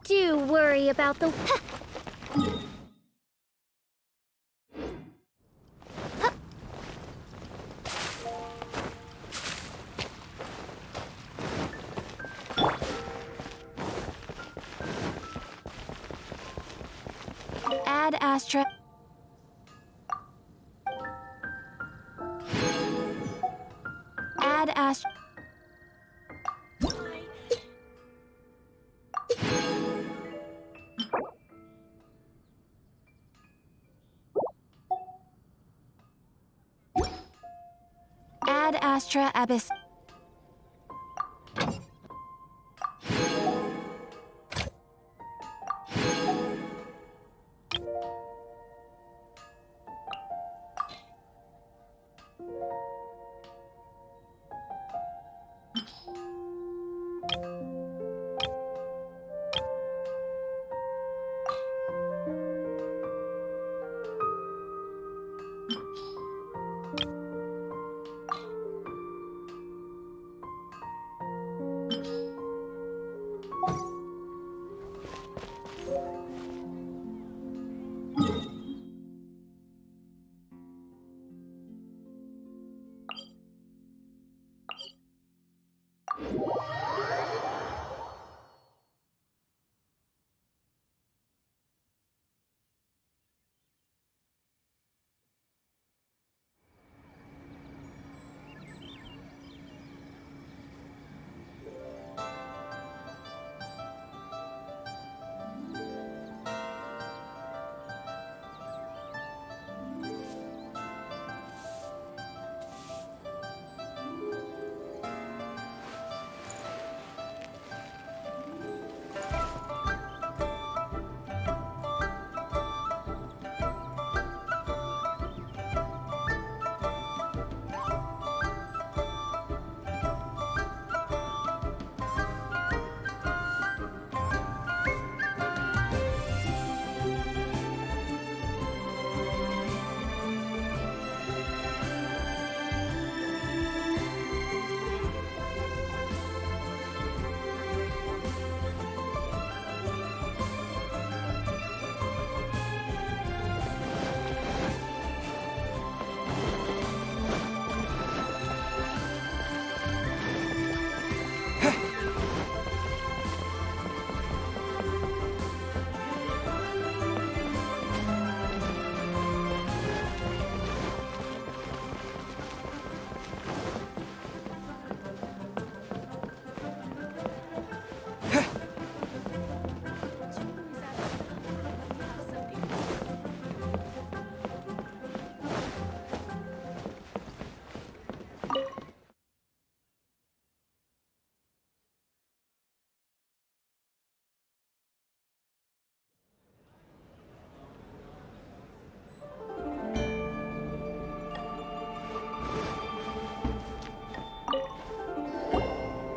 do worry about the... Ad Astra... Ad Astra... Ad Astra Abyss...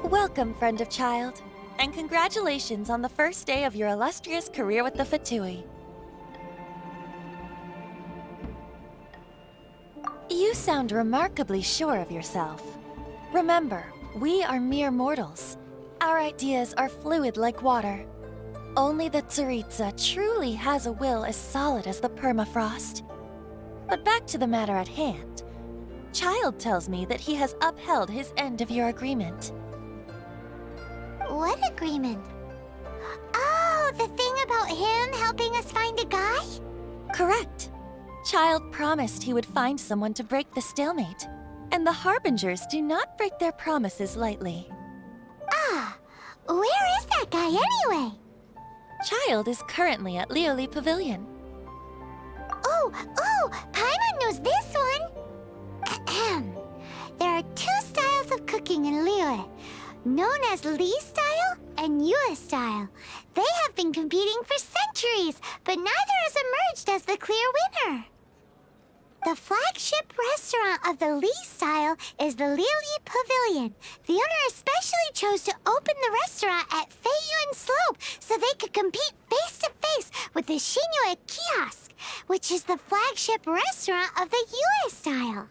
Welcome, friend of child, and congratulations on the first day of your illustrious career with the Fatui. You sound remarkably sure of yourself. Remember, we are mere mortals. Our ideas are fluid like water. Only the Tsaritsa truly has a will as solid as the permafrost. But back to the matter at hand. Child tells me that he has upheld his end of your agreement. What agreement? Oh, the thing about him helping us find a guy? Correct. Child promised he would find someone to break the stalemate. And the Harbingers do not break their promises lightly. Ah, where is that guy anyway? Child is currently at Lioli Pavilion. Oh, Paimon knows this one! Ahem. There are two styles of cooking in Liyue, known as Li style and Yue style. They have been competing for centuries, but neither has emerged as the clear winner. The flagship restaurant of the Li style is the Lioli Pavilion. The owner especially chose to open the restaurant at Feiyuan Slope so they could compete face-to-face with the Shinue Kiosk, which is the flagship restaurant of the Yue style.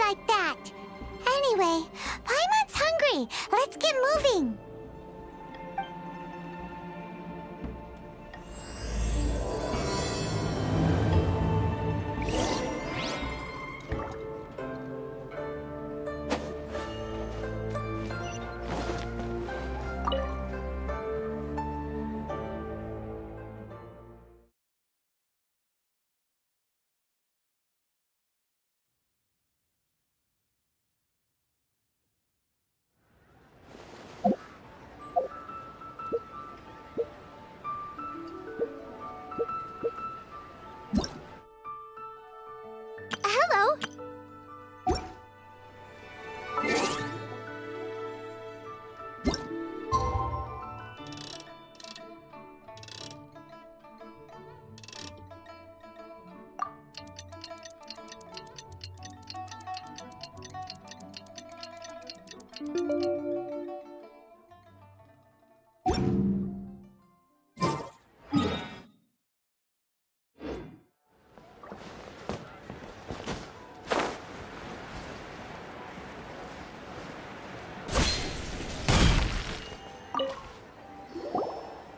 like that. Anyway, Paimon's hungry. Let's get moving. Hello.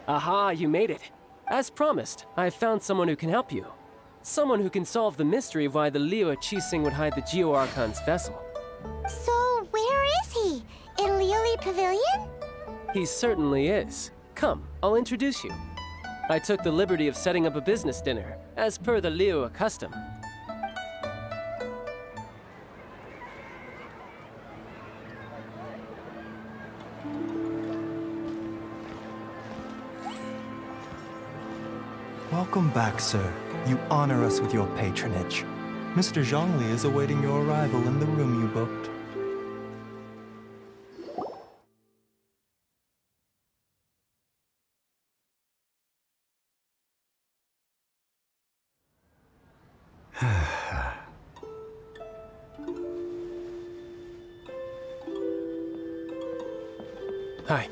Aha, you made it. As promised, I've found someone who can help you. Someone who can solve the mystery of why the Liyue Qixing would hide the Geo-Archon's vessel. So, where is he? In Liyue Pavilion? He certainly is. Come, I'll introduce you. I took the liberty of setting up a business dinner, as per the Liyue custom. Welcome back, sir. You honor us with your patronage. Mr. Zhongli is awaiting your arrival in the room you booked. Hi.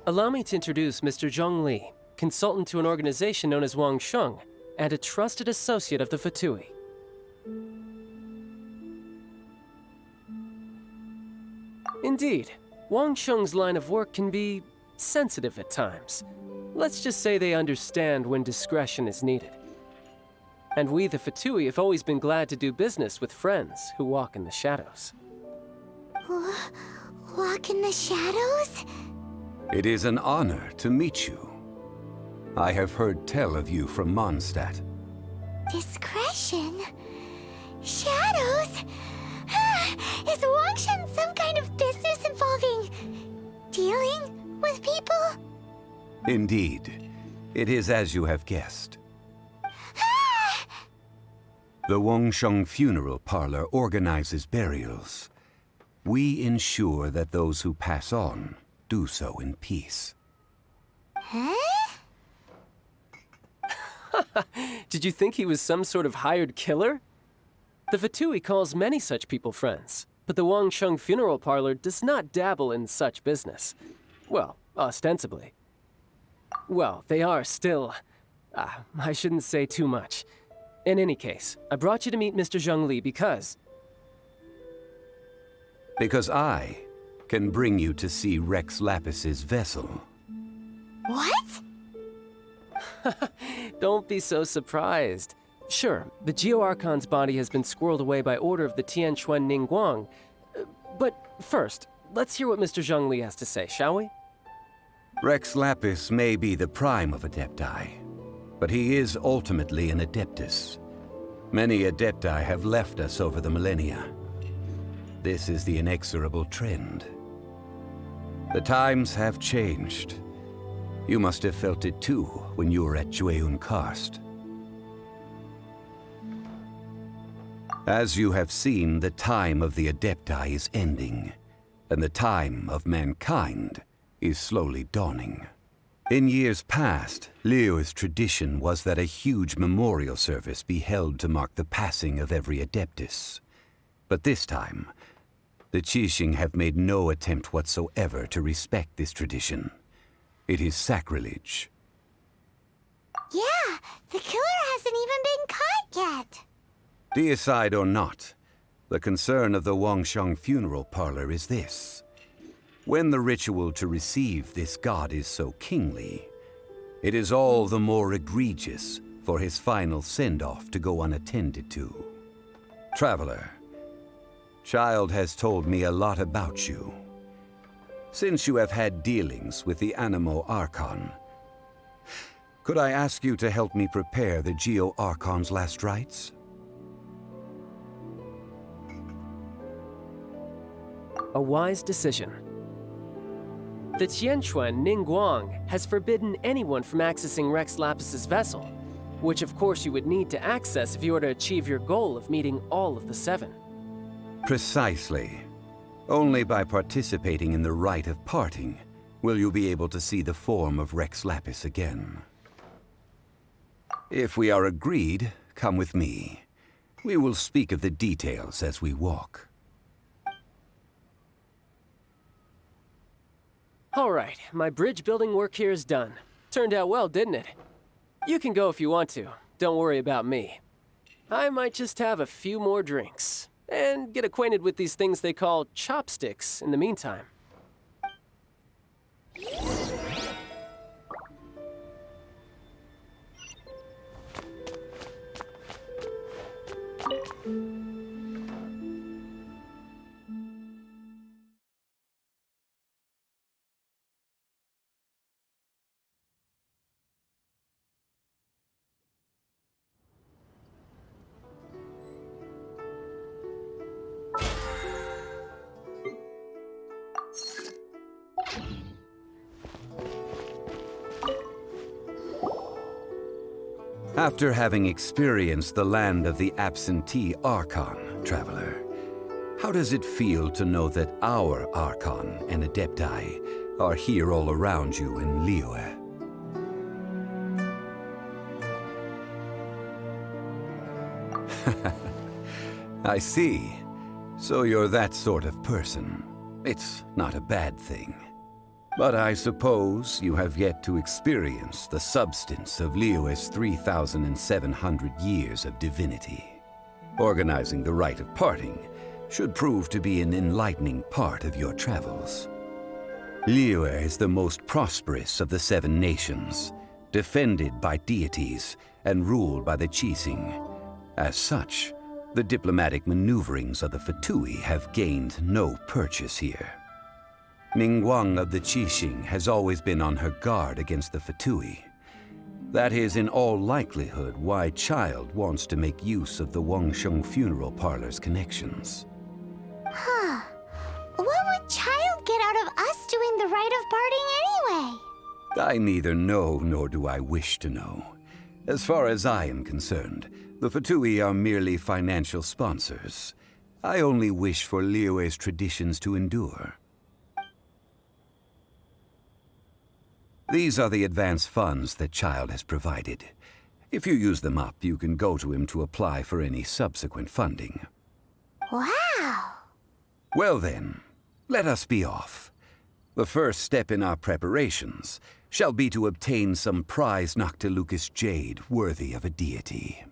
Allow me to introduce Mr. Zhongli, consultant to an organization known as Wang Sheng, and a trusted associate of the Fatui. Indeed, Wang Sheng's line of work can be sensitive at times. Let's just say they understand when discretion is needed. And we, the Fatui, have always been glad to do business with friends who walk in the shadows. Walk in the shadows? It is an honor to meet you. I have heard tell of you from Mondstadt. Discretion? Shadows? Is Wangshan some kind of business involving dealing with people? Indeed, it is as you have guessed. The Wangsheng Funeral Parlor organizes burials. We ensure that those who pass on do so in peace. Huh? Did you think he was some sort of hired killer? The Fatui calls many such people friends, but the Wangsheng Funeral Parlor does not dabble in such business. Well, ostensibly. Well, they are still... I shouldn't say too much. In any case, I brought you to meet Mr. Zhongli because... Because I can bring you to see Rex Lapis's vessel. What? Don't be so surprised. Sure, the Geo-Archon's body has been squirreled away by order of the Ch.1 Ningguang. But first, let's hear what Mr. Zhongli has to say, shall we? Rex Lapis may be the prime of Adepti, but he is ultimately an Adeptus. Many Adepti have left us over the millennia. This is the inexorable trend. The times have changed. You must have felt it too when you were at Ch.1 Karst. As you have seen, the time of the Adepti is ending, and the time of mankind is slowly dawning. In years past, Liyue's tradition was that a huge memorial service be held to mark the passing of every Adeptus. But this time, The Qixing have made no attempt whatsoever to respect this tradition. It is sacrilege. Yeah, the killer hasn't even been caught yet. Deicide or not, the concern of the Wangsheng funeral parlor is this. When the ritual to receive this god is so kingly, it is all the more egregious for his final send-off to go unattended to. Traveler, Child has told me a lot about you. Since you have had dealings with the Animo Archon, could I ask you to help me prepare the Geo Archon's last rites? A wise decision. The Ch.1 Ningguang has forbidden anyone from accessing Rex Lapis's vessel, which of course you would need to access if you were to achieve your goal of meeting all of the seven. Precisely. Only by participating in the rite of parting will you be able to see the form of Rex Lapis again. If we are agreed, come with me. We will speak of the details as we walk. All right, my bridge building work here is done. Turned out well, didn't it? You can go if you want to. Don't worry about me. I might just have a few more drinks and get acquainted with these things they call chopsticks in the meantime. After having experienced the land of the absentee Archon, Traveler, how does it feel to know that our Archon and Adepti are here all around you in Liyue? I see. So you're that sort of person. It's not a bad thing. But I suppose you have yet to experience the substance of Liyue's 3,700 years of divinity. Organizing the rite of parting should prove to be an enlightening part of your travels. Liyue is the most prosperous of the 7 nations, defended by deities and ruled by the Qixing. As such, the diplomatic maneuverings of the Fatui have gained no purchase here. Ningguang of the Qixing has always been on her guard against the Fatui. That is in all likelihood why Child wants to make use of the Wangsheng funeral parlor's connections. Huh. What would Child get out of us doing the rite of parting anyway? I neither know nor do I wish to know. As far as I am concerned, the Fatui are merely financial sponsors. I only wish for Liyue's traditions to endure. These are the advance funds that Child has provided. If you use them up, you can go to him to apply for any subsequent funding. Wow! Well then, let us be off. The first step in our preparations shall be to obtain some prize Noctilucous jade worthy of a deity.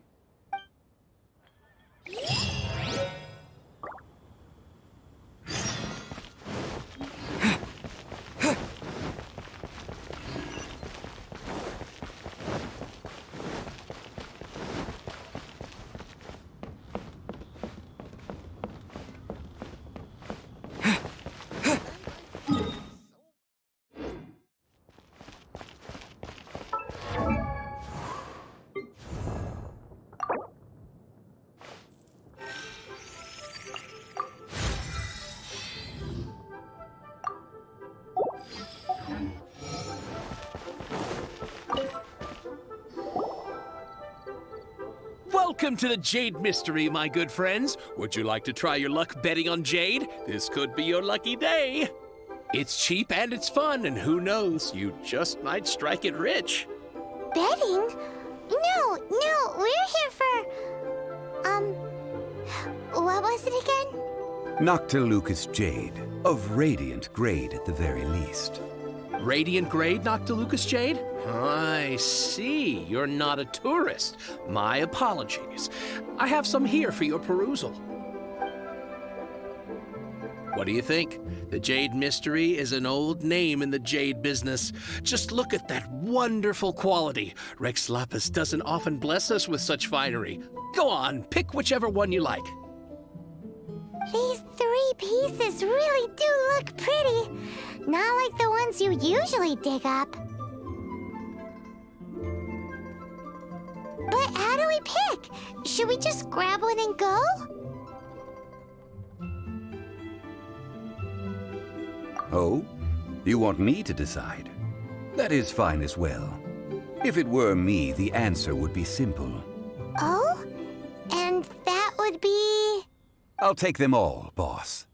Welcome to the Jade Mystery, my good friends. Would you like to try your luck betting on Jade? This could be your lucky day. It's cheap and it's fun, and who knows, you just might strike it rich. Betting? No, we're here for... What was it again? Noctilucous jade, of radiant grade at the very least. Radiant grade, Noctilucous jade? I see. You're not a tourist. My apologies. I have some here for your perusal. What do you think? The Jade Mystery is an old name in the jade business. Just look at that wonderful quality. Rex Lapis doesn't often bless us with such finery. Go on, pick whichever one you like. These 3 pieces really do look pretty. Not like the ones you usually dig up. But how do we pick? Should we just grab one and go? Oh? You want me to decide? That is fine as well. If it were me, the answer would be simple. Oh? And that would be... I'll take them all, boss.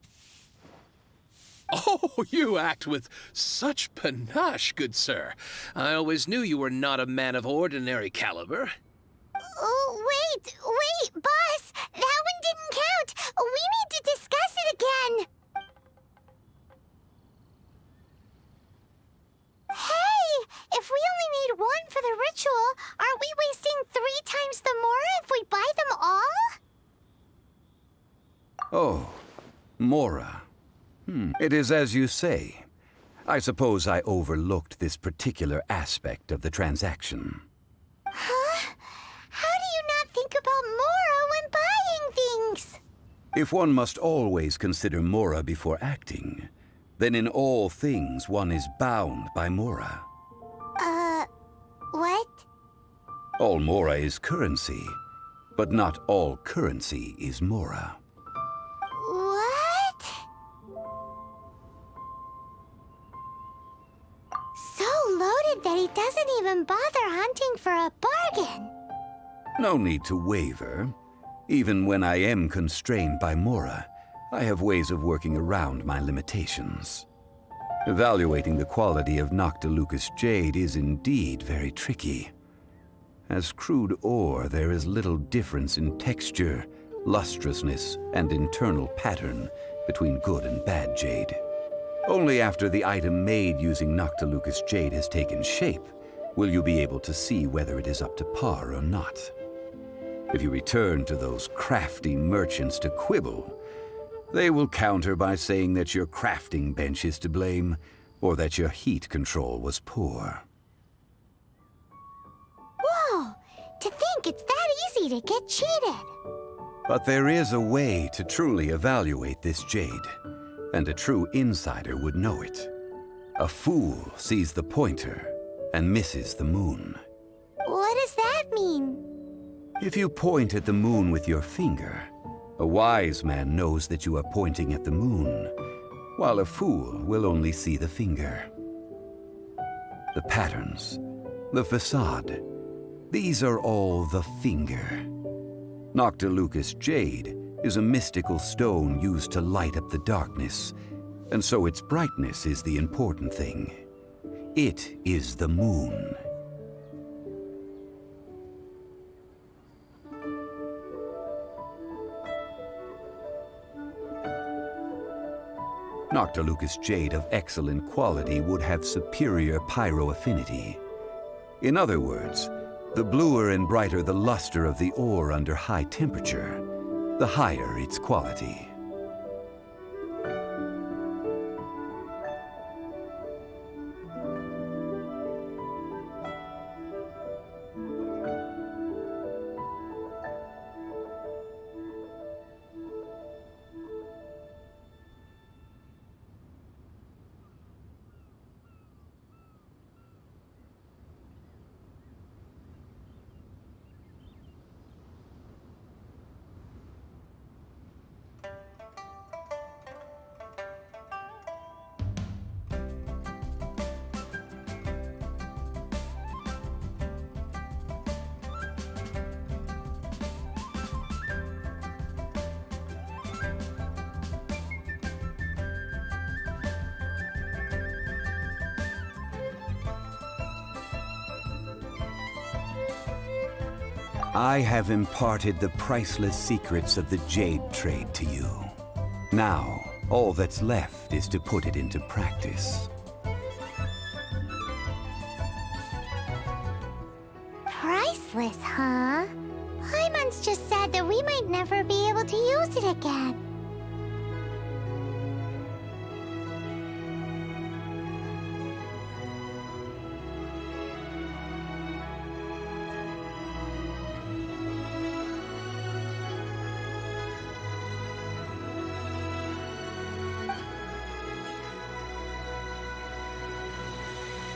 Oh, you act with such panache, good sir. I always knew you were not a man of ordinary caliber. Oh, wait, boss! That one didn't count! We need to discuss it again! Hey! If we only need 1 for the ritual, aren't we wasting 3 times the Mora if we buy them all? Oh, Mora. It is as you say. I suppose I overlooked this particular aspect of the transaction. Huh? How do you not think about Mora when buying things? If one must always consider Mora before acting, then in all things one is bound by Mora. What? All Mora is currency, but not all currency is Mora. What? So loaded that he doesn't even bother hunting for a bargain. No need to waver. Even when I am constrained by Mora, I have ways of working around my limitations. Evaluating the quality of Noctilucous jade is indeed very tricky. As crude ore, there is little difference in texture, lustrousness, and internal pattern between good and bad jade. Only after the item made using Noctilucous jade has taken shape will you be able to see whether it is up to par or not. If you return to those crafty merchants to quibble, they will counter by saying that your crafting bench is to blame, or that your heat control was poor. Whoa! To think it's that easy to get cheated. But there is a way to truly evaluate this jade, and a true insider would know it. A fool sees the pointer and misses the moon. What does that mean? If you point at the moon with your finger, a wise man knows that you are pointing at the moon, while a fool will only see the finger. The patterns, the facade, these are all the finger. Noctilucous jade is a mystical stone used to light up the darkness, and so its brightness is the important thing. It is the moon. Noctilucous jade of excellent quality would have superior pyroaffinity. In other words, the bluer and brighter the luster of the ore under high temperature, the higher its quality. I have imparted the priceless secrets of the jade trade to you. Now, all that's left is to put it into practice. Priceless, huh? Paimon's just sad that we might never be able to use it again.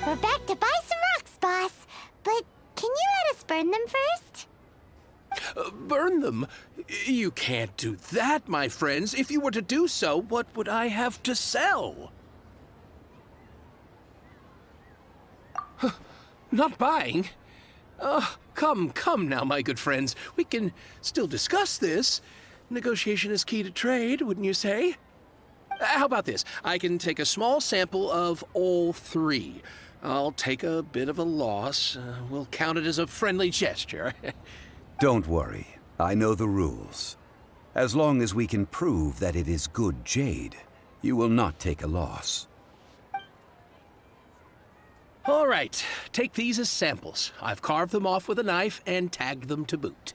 We're back to buy some rocks, boss. But can you let us burn them first? Burn them? You can't do that, my friends. If you were to do so, what would I have to sell? Not buying? Come now, my good friends. We can still discuss this. Negotiation is key to trade, wouldn't you say? How about this? I can take a small sample of all three. I'll take a bit of a loss. We'll count it as a friendly gesture. Don't worry. I know the rules. As long as we can prove that it is good jade, you will not take a loss. All right, take these as samples. I've carved them off with a knife and tagged them to boot.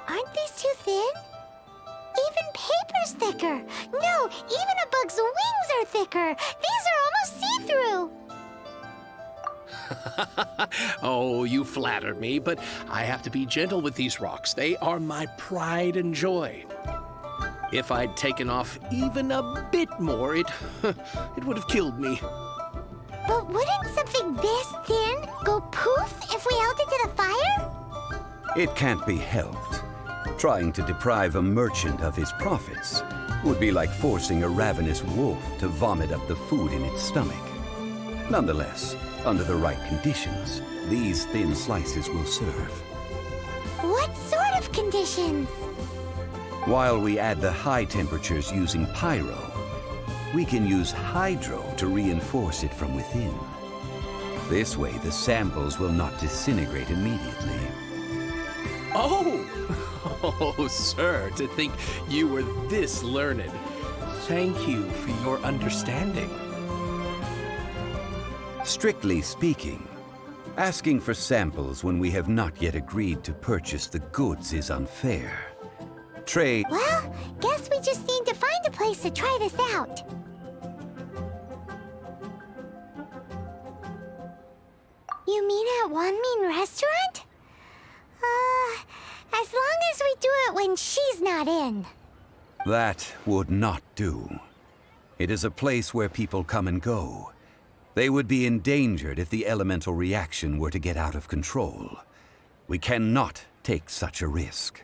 Aren't these too thin? Even paper's thicker. No, even a bug's wings are thicker. These are almost see-through. Oh, you flatter me, but I have to be gentle with these rocks. They are my pride and joy. If I'd taken off even a bit more, it would have killed me. But wouldn't something this thin go poof if we held it to the fire? It can't be helped. Trying to deprive a merchant of his profits would be like forcing a ravenous wolf to vomit up the food in its stomach. Nonetheless, under the right conditions, these thin slices will serve. What sort of conditions? While we add the high temperatures using pyro, we can use hydro to reinforce it from within. This way, the samples will not disintegrate immediately. Oh, sir, to think you were this learned. Thank you for your understanding. Strictly speaking, asking for samples when we have not yet agreed to purchase the goods is unfair. Trade... Well, guess we just need to find a place to try this out. You mean at Wanmin Restaurant? As long as we do it when she's not in. That would not do. It is a place where people come and go. They would be endangered if the elemental reaction were to get out of control. We cannot take such a risk.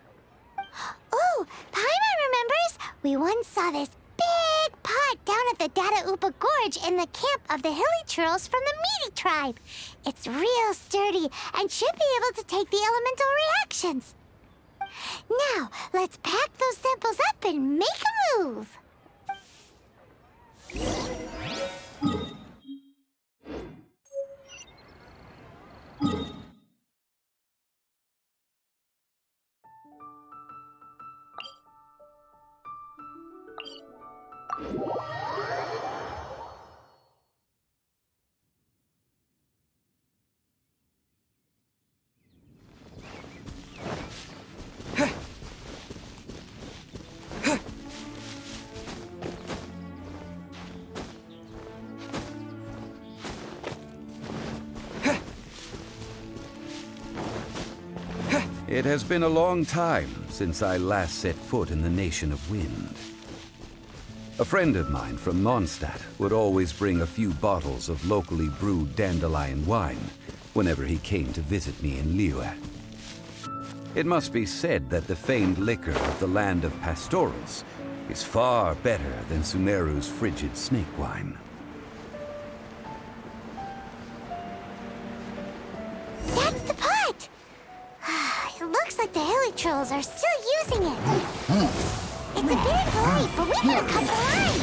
Oh, Paimon remembers! We once saw this big pot down at the Dada Upa Gorge in the camp of the hilly churls from the Meaty tribe. It's real sturdy and should be able to take the elemental reactions. Now, let's pack those samples up and make a move. It has been a long time since I last set foot in the Nation of Wind. A friend of mine from Mondstadt would always bring a few bottles of locally brewed dandelion wine whenever he came to visit me in Liyue. It must be said that the famed liquor of the land of pastorals is far better than Sumeru's frigid snake wine. That's the pot! It looks like the hilly trolls are still using it. It's a bit impolite, but we gotta cut the line!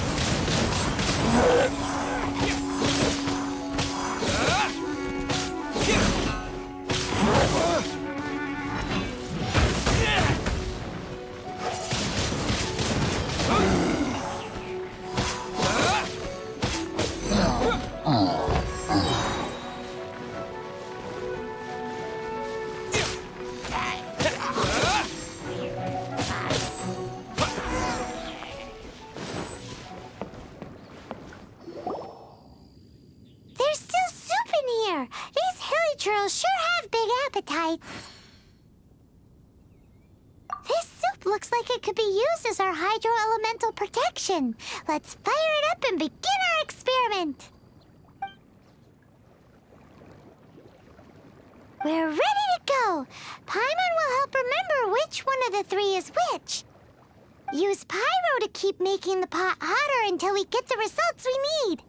angels sure have big appetites. This soup looks like it could be used as our hydro-elemental protection. Let's fire it up and begin our experiment. We're ready to go. Paimon will help remember which one of the three is which. Use pyro to keep making the pot hotter until we get the results we need.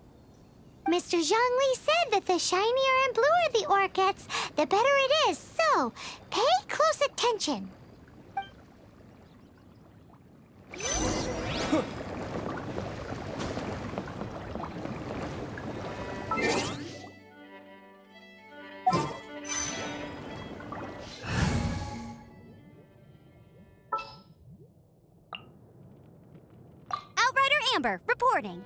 Mr. Zhongli said that the shinier and bluer the ore gets, the better it is, so pay close attention. Outrider Amber, reporting.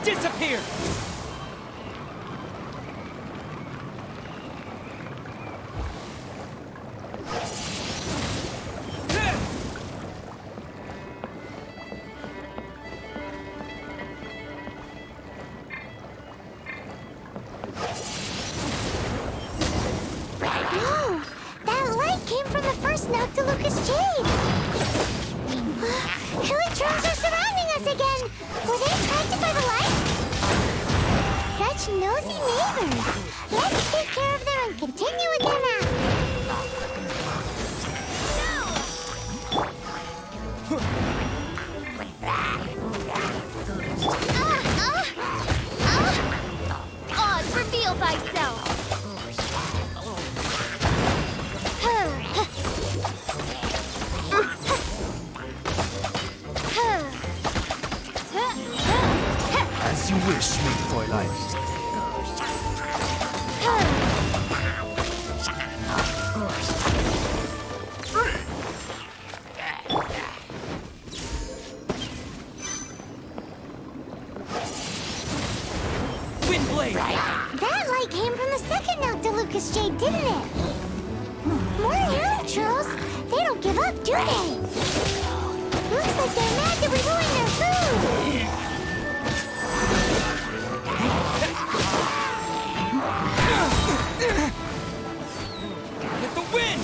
Disappear! Whoa! That light came from the first Noctilucous Jade! Hilitrons are surrounding us again! Were they attracted by the light? Such nosy neighbors! Let's take care of them and continue with their nap! Oz, reveal thyself! As you wish, sweet Fräulein. Windblade! That light came from the second Noctilucous Jade, didn't it? More Hilitrons! They don't give up, do they? Looks like they're mad that we ruined their food! With the wind!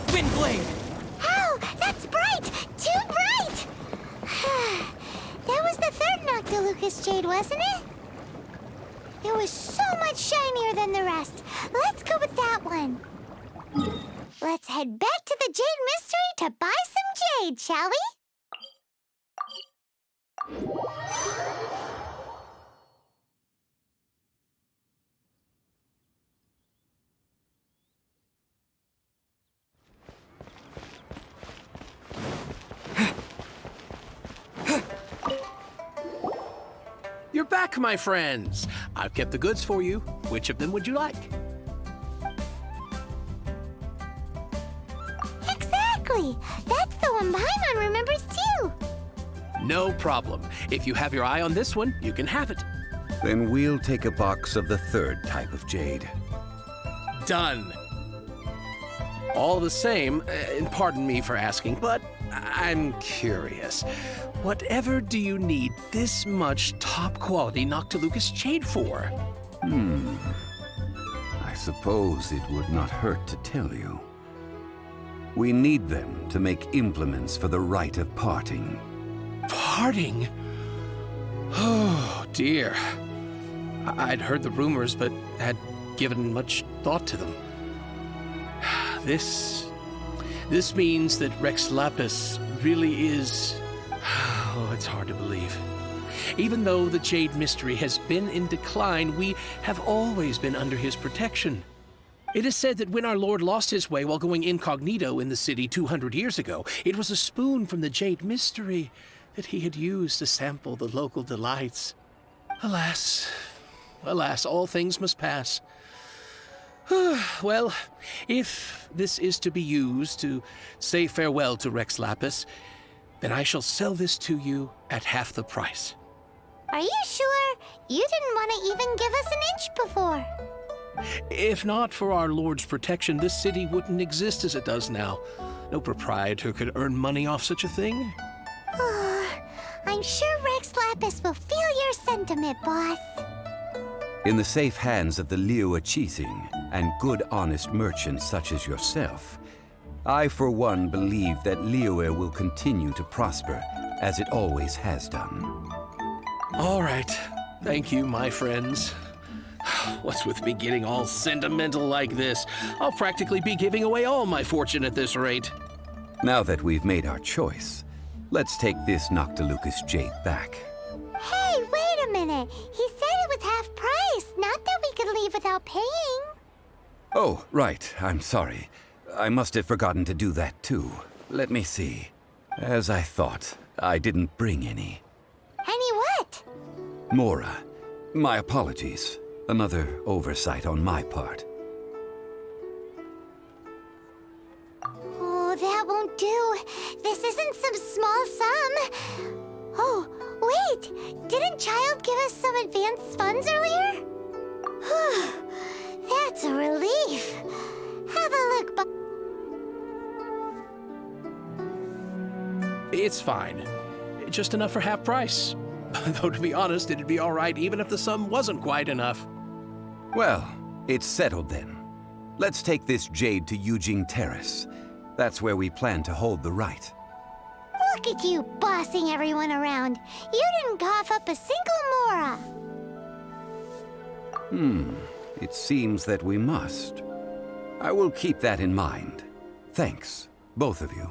Windblade! Oh, that's bright! Too bright! That was the third Noctilucous Jade, wasn't it? It was so much shinier than the rest. Let's go with that one. Let's head back to the Jade Mystery to buy some jade, shall we? You're back, my friends. I've kept the goods for you. Which of them would you like? Exactly! That's the one Paimon remembers too! No problem. If you have your eye on this one, you can have it. Then we'll take a box of the third type of jade. Done. All the same, and pardon me for asking, but I'm curious. Whatever do you need this much top-quality Noctilucous Jade for? I suppose it would not hurt to tell you. We need them to make implements for the rite of parting. Parting? Oh, dear. I'd heard the rumors, but had given much thought to them. This means that Rex Lapis really is... Oh, it's hard to believe. Even though the Jade Mystery has been in decline, we have always been under his protection. It is said that when our Lord lost his way while going incognito in the city 200 years ago, it was a spoon from the Jade Mystery that he had used to sample the local delights. Alas, alas, all things must pass. Well, if this is to be used to say farewell to Rex Lapis, then I shall sell this to you at half the price. Are you sure? You didn't want to even give us an inch before. If not for our Lord's protection, this city wouldn't exist as it does now. No proprietor could earn money off such a thing. I'm sure Rex Lapis will feel your sentiment, boss. In the safe hands of the Liyue Qixing and good honest merchants such as yourself, I for one believe that Liyue will continue to prosper as it always has done. All right. Thank you, my friends. What's with me getting all sentimental like this? I'll practically be giving away all my fortune at this rate. Now that we've made our choice, let's take this Noctilucous jade back. Hey, wait a minute. He said it was half price, not that we could leave without paying. Oh, right. I'm sorry. I must have forgotten to do that too. Let me see. As I thought, I didn't bring any. Any what? Mora, my apologies. Another oversight on my part. Oh, that won't do. This isn't some small sum. Oh, wait! Didn't Child give us some advanced funds earlier? That's a relief. Have a look, It's fine. Just enough for half price. Though to be honest, it'd be all right even if the sum wasn't quite enough. Well, it's settled then. Let's take this jade to Yujing Terrace. That's where we plan to hold the rite. Look at you bossing everyone around. You didn't cough up a single Mora. It seems that we must. I will keep that in mind. Thanks, both of you.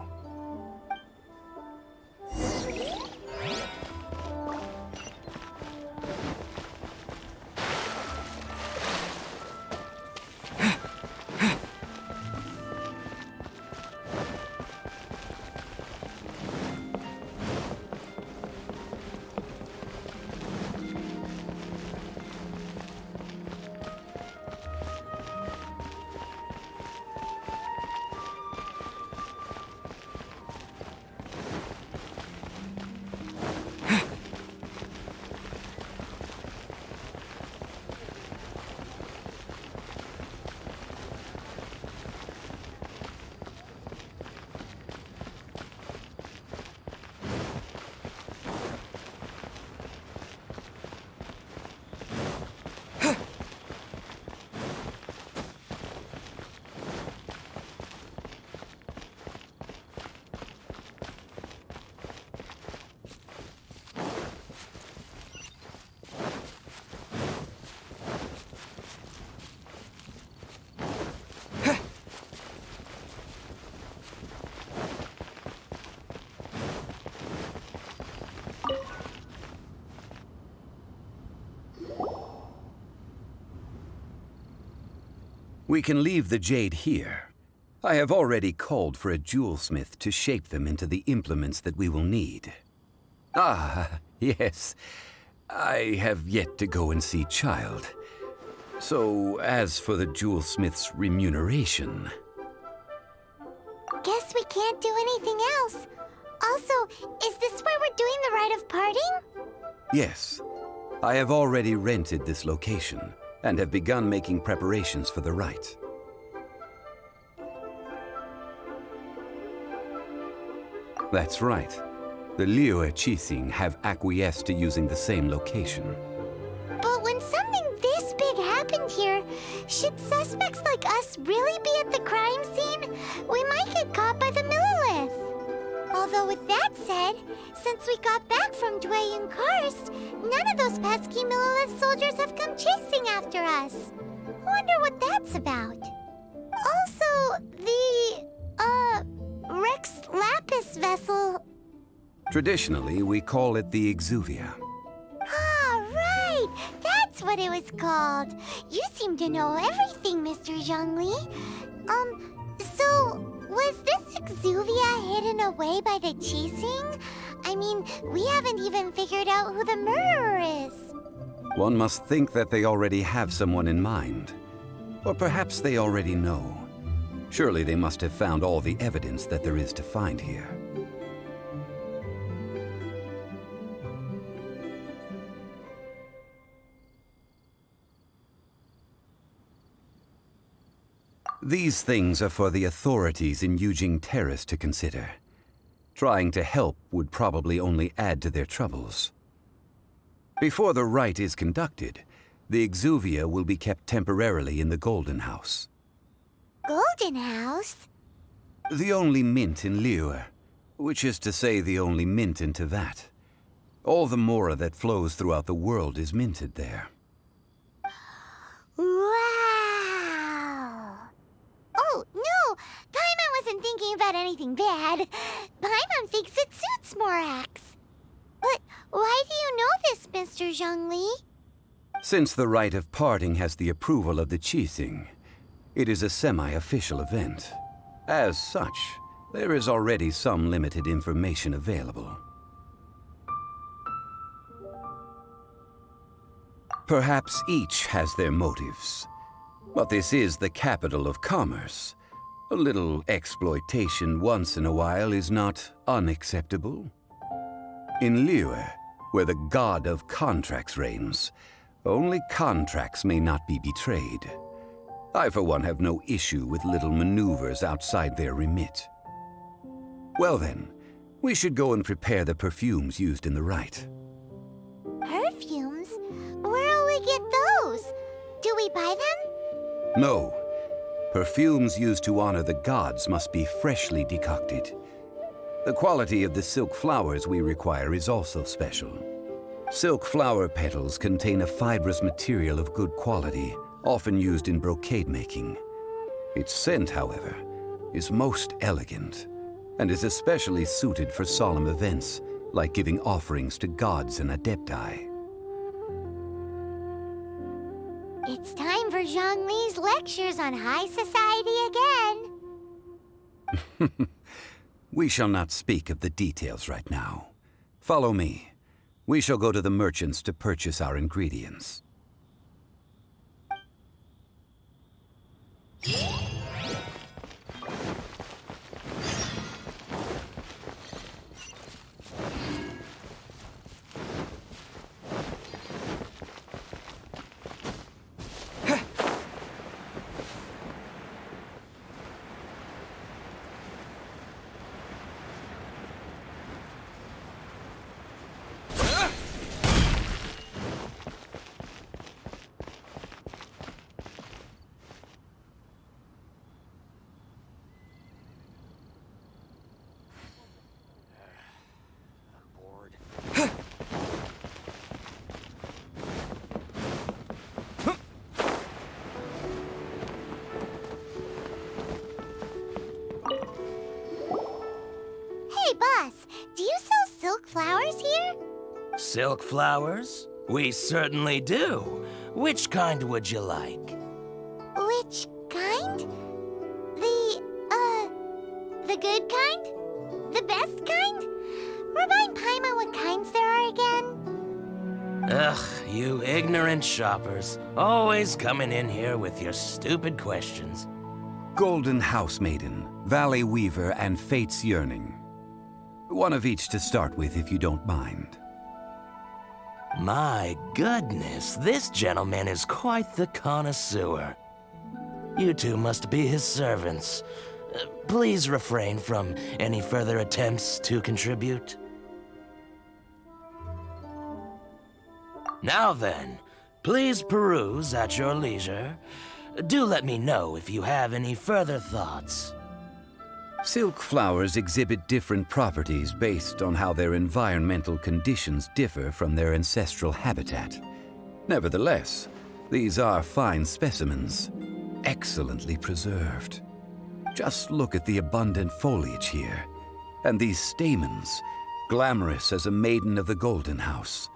We can leave the jade here. I have already called for a jewelsmith to shape them into the implements that we will need. Ah, yes. I have yet to go and see Child. So, as for the jewelsmith's remuneration... Guess we can't do anything else. Also, is this where we're doing the rite of parting? Yes. I have already rented this location and have begun making preparations for the rite. That's right. The Liyue Qixing have acquiesced to using the same location. But when something this big happened here, should suspects like us really be at the crime scene? We might get caught by the Millilith. Although with that said, since we got back from Dwayne Karst, none of those pesky Millilith soldiers have come chasing after us. Wonder what that's about. Also, the, Rex Lapis vessel... Traditionally, we call it the Exuvia. Ah, right! That's what what it was called. You seem to know everything, Mr. Zhongli. So was this exuvia hidden away by the Qixing? I mean, we haven't even figured out who the murderer is. One must think that they already have someone in mind. Or perhaps they already know. Surely they must have found all the evidence that there is to find here. These things are for the authorities in Yujing Terrace to consider. Trying to help would probably only add to their troubles. Before the rite is conducted, the exuvia will be kept temporarily in the Golden House. Golden House? The only mint in Liyue, which is to say the only mint in Tevat. All the mora that flows throughout the world is minted there. Wow! Oh, no! Paimon wasn't thinking about anything bad. Paimon thinks it suits Morax. But why do you know this, Mr. Zhongli? Since the rite of parting has the approval of the Qixing, it is a semi-official event. As such, there is already some limited information available. Perhaps each has their motives. But this is the capital of commerce. A little exploitation once in a while is not unacceptable. In Liyue, where the god of contracts reigns, only contracts may not be betrayed. I, for one, have no issue with little maneuvers outside their remit. Well then, we should go and prepare the perfumes used in the rite. Perfumes? Where'll we get those? Do we buy them? No. Perfumes used to honor the gods must be freshly decocted. The quality of the silk flowers we require is also special. Silk flower petals contain a fibrous material of good quality, often used in brocade making. Its scent, however, is most elegant, and is especially suited for solemn events, like giving offerings to gods and adepti. It's time for Zhongli's lectures on high society again. We shall not speak of the details right now. Follow me. We shall go to the merchants to purchase our ingredients. Hey, boss, do you sell silk flowers here? Silk flowers? We certainly do. Which kind would you like? Which kind? The good kind? The best kind? Remind Paimon what kinds there are again? Ugh, you ignorant shoppers. Always coming in here with your stupid questions. Golden House Maiden, Valley Weaver, and Fate's Yearning. One of each to start with, if you don't mind. My goodness, this gentleman is quite the connoisseur. You two must be his servants. Please refrain from any further attempts to contribute. Now then, please peruse at your leisure. Do let me know if you have any further thoughts. Silk flowers exhibit different properties based on how their environmental conditions differ from their ancestral habitat. Nevertheless, these are fine specimens, excellently preserved. Just look at the abundant foliage here, and these stamens, glamorous as a maiden of the Golden House.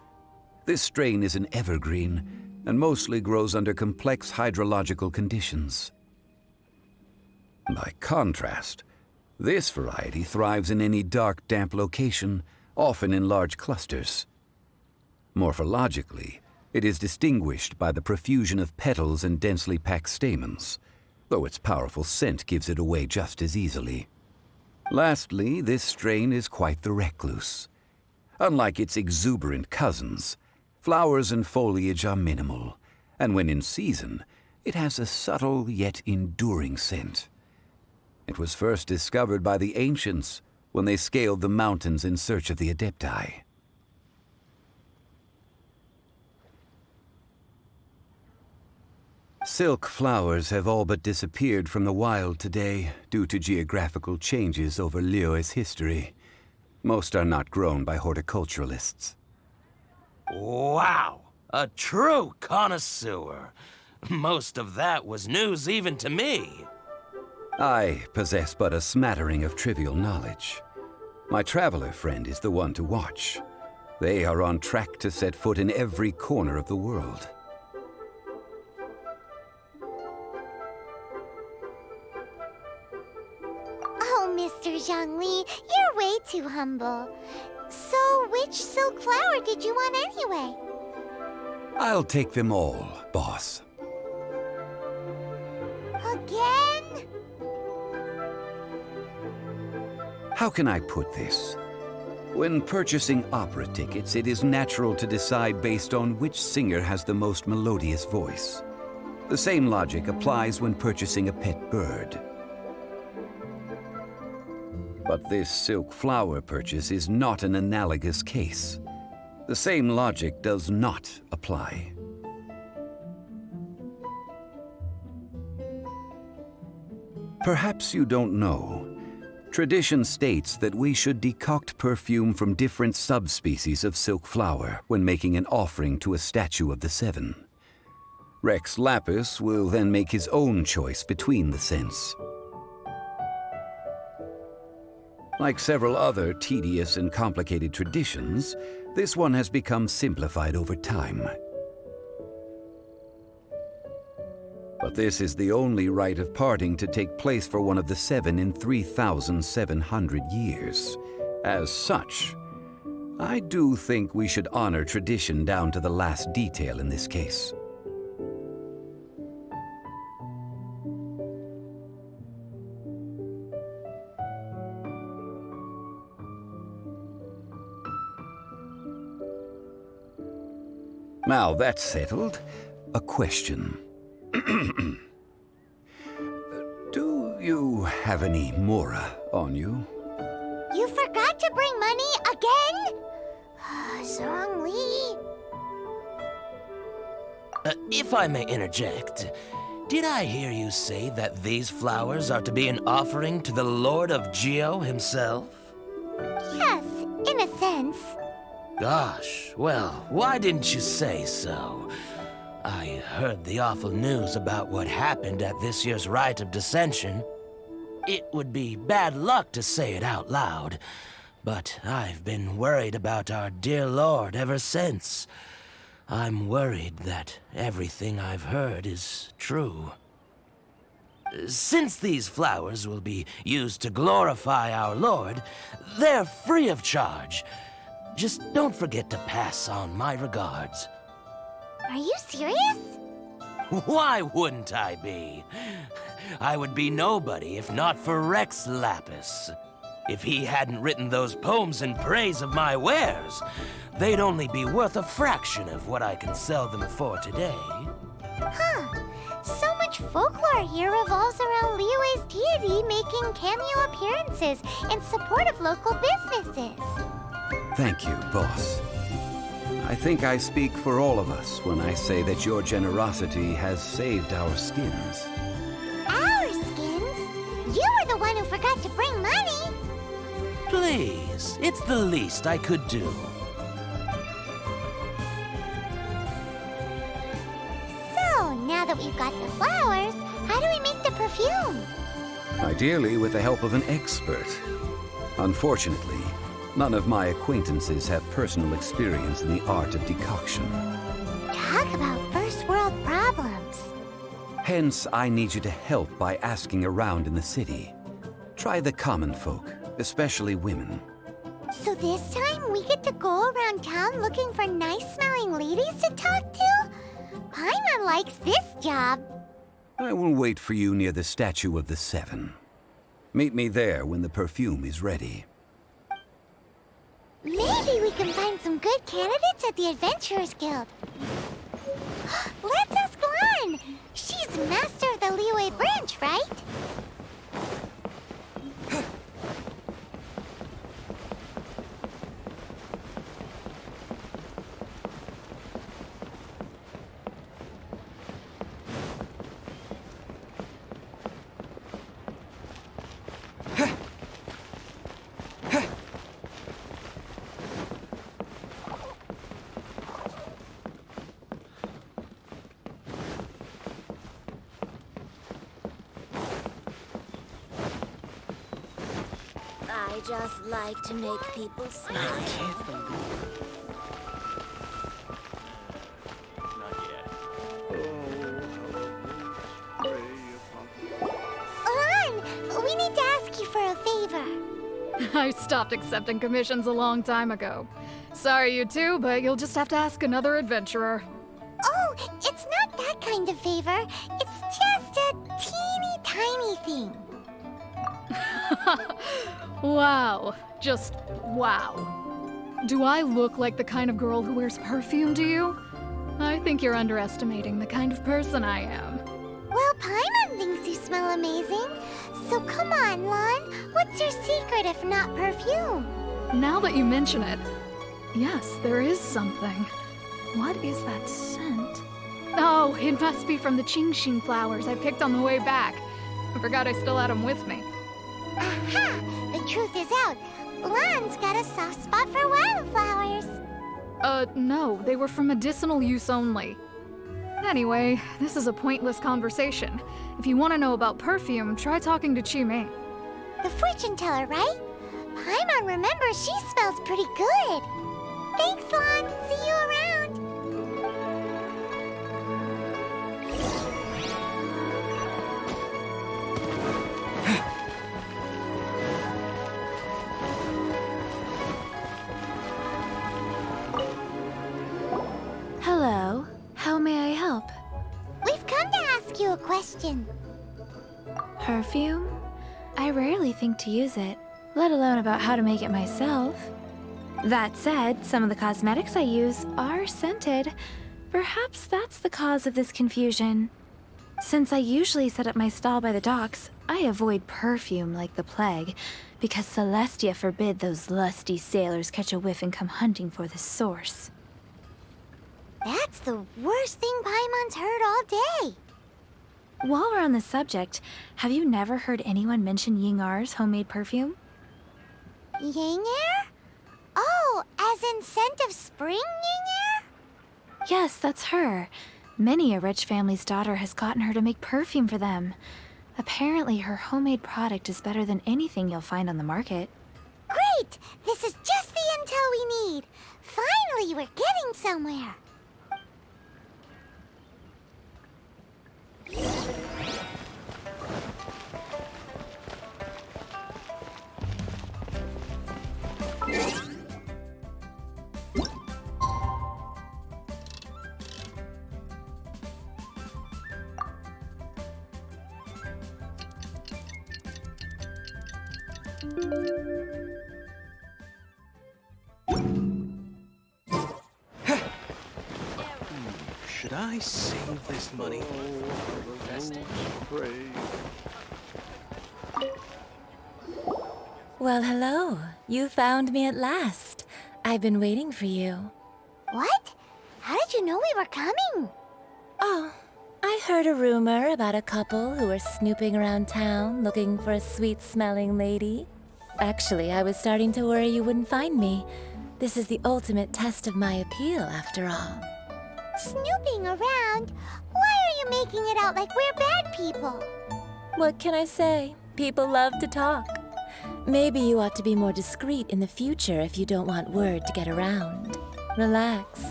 This strain is an evergreen, and mostly grows under complex hydrological conditions. By contrast, this variety thrives in any dark, damp location, often in large clusters. Morphologically, it is distinguished by the profusion of petals and densely packed stamens, though its powerful scent gives it away just as easily. Lastly, this strain is quite the recluse. Unlike its exuberant cousins, flowers and foliage are minimal, and when in season, it has a subtle yet enduring scent. It was first discovered by the ancients when they scaled the mountains in search of the Adepti. Silk flowers have all but disappeared from the wild today due to geographical changes over Liyue's history. Most are not grown by horticulturalists. Wow! A true connoisseur. Most of that was news even to me. I possess but a smattering of trivial knowledge. My traveler friend is the one to watch. They are on track to set foot in every corner of the world. Oh, Mr. Zhongli, you're way too humble. So, which silk flower did you want anyway? I'll take them all, boss. Again? How can I put this? When purchasing opera tickets, it is natural to decide based on which singer has the most melodious voice. The same logic applies when purchasing a pet bird. But this silk flower purchase is not an analogous case. The same logic does not apply. Perhaps you don't know. Tradition states that we should decoct perfume from different subspecies of silk flower when making an offering to a statue of the Seven. Rex Lapis will then make his own choice between the scents. Like several other tedious and complicated traditions, this one has become simplified over time. But this is the only rite of parting to take place for one of the Seven in 3,700 years. As such, I do think we should honor tradition down to the last detail in this case. Now that's settled, a question. Do you have any mora on you? You forgot to bring money again? Zhongli. If I may interject, did I hear you say that these flowers are to be an offering to the Lord of Geo himself? Yes, in a sense. Gosh, well, why didn't you say so? I heard the awful news about what happened at this year's Rite of Dissension. It would be bad luck to say it out loud, but I've been worried about our dear Lord ever since. I'm worried that everything I've heard is true. Since these flowers will be used to glorify our Lord, they're free of charge. Just don't forget to pass on my regards. Are you serious? Why wouldn't I be? I would be nobody if not for Rex Lapis. If he hadn't written those poems in praise of my wares, they'd only be worth a fraction of what I can sell them for today. Huh. So much folklore here revolves around Liyue's deity making cameo appearances in support of local businesses. Thank you, boss. I think I speak for all of us when I say that your generosity has saved our skins. Our skins? You were the one who forgot to bring money. Please, it's the least I could do. So, now that we've got the flowers, how do we make the perfume? Ideally with the help of an expert. Unfortunately, none of my acquaintances have personal experience in the art of decoction. Talk about first Hence, I need you to help by asking around in the city. Try the common folk, especially women. So this time we get to go around town looking for nice-smelling ladies to talk to? Paimon likes this job. I will wait for you near the statue of the Seven. Meet me there when the perfume is ready. Maybe we can find some good candidates at the Adventurers Guild. Let's ask Lan! She's master of the Liyue branch, right? I just like to make people smile. Lan, we need to ask you for a favor. I stopped accepting commissions a long time ago. Sorry, you two, but you'll just have to ask another adventurer. Oh, it's not that kind of favor. It's just a teeny tiny thing. Wow. Just wow. Do I look like the kind of girl who wears perfume to you? I think you're underestimating the kind of person I am. Well, Paimon thinks you smell amazing. So come on, Lan. What's your secret if not perfume? Now that you mention it, yes, there is something. What is that scent? Oh, it must be from the Qingxing flowers I picked on the way back. I forgot I still had them with me. Aha! The truth is out. Lan's got a soft spot for wildflowers. No, they were for medicinal use only. Anyway, this is a pointless conversation. If you want to know about perfume, try talking to Ch.1. The fortune teller, right? Paimon remembers she smells pretty good. Thanks, Lan. See you around. Hello. How may I help? We've come to ask you a question. Perfume? I rarely think to use it, let alone about how to make it myself. That said, some of the cosmetics I use are scented. Perhaps that's the cause of this confusion. Since I usually set up my stall by the docks, I avoid perfume like the plague, because Celestia forbid those lusty sailors catch a whiff and come hunting for the source. That's the worst thing Paimon's heard all day. While we're on the subject, have you never heard anyone mention Yingar's homemade perfume? Yingar? Oh, as in scent of spring Yingar? Yes, that's her. Many a rich family's daughter has gotten her to make perfume for them. Apparently, her homemade product is better than anything you'll find on the market. Great! This is just the intel we need. Finally, we're getting somewhere. Should I save this money or invest it? Well, hello. You found me at last. I've been waiting for you. What? How did you know we were coming? Oh, I heard a rumor about a couple who were snooping around town looking for a sweet-smelling lady. Actually, I was starting to worry you wouldn't find me. This is the ultimate test of my appeal, after all. Snooping around? Why are you making it out like we're bad people? What can I say? People love to talk. Maybe you ought to be more discreet in the future if you don't want word to get around. Relax.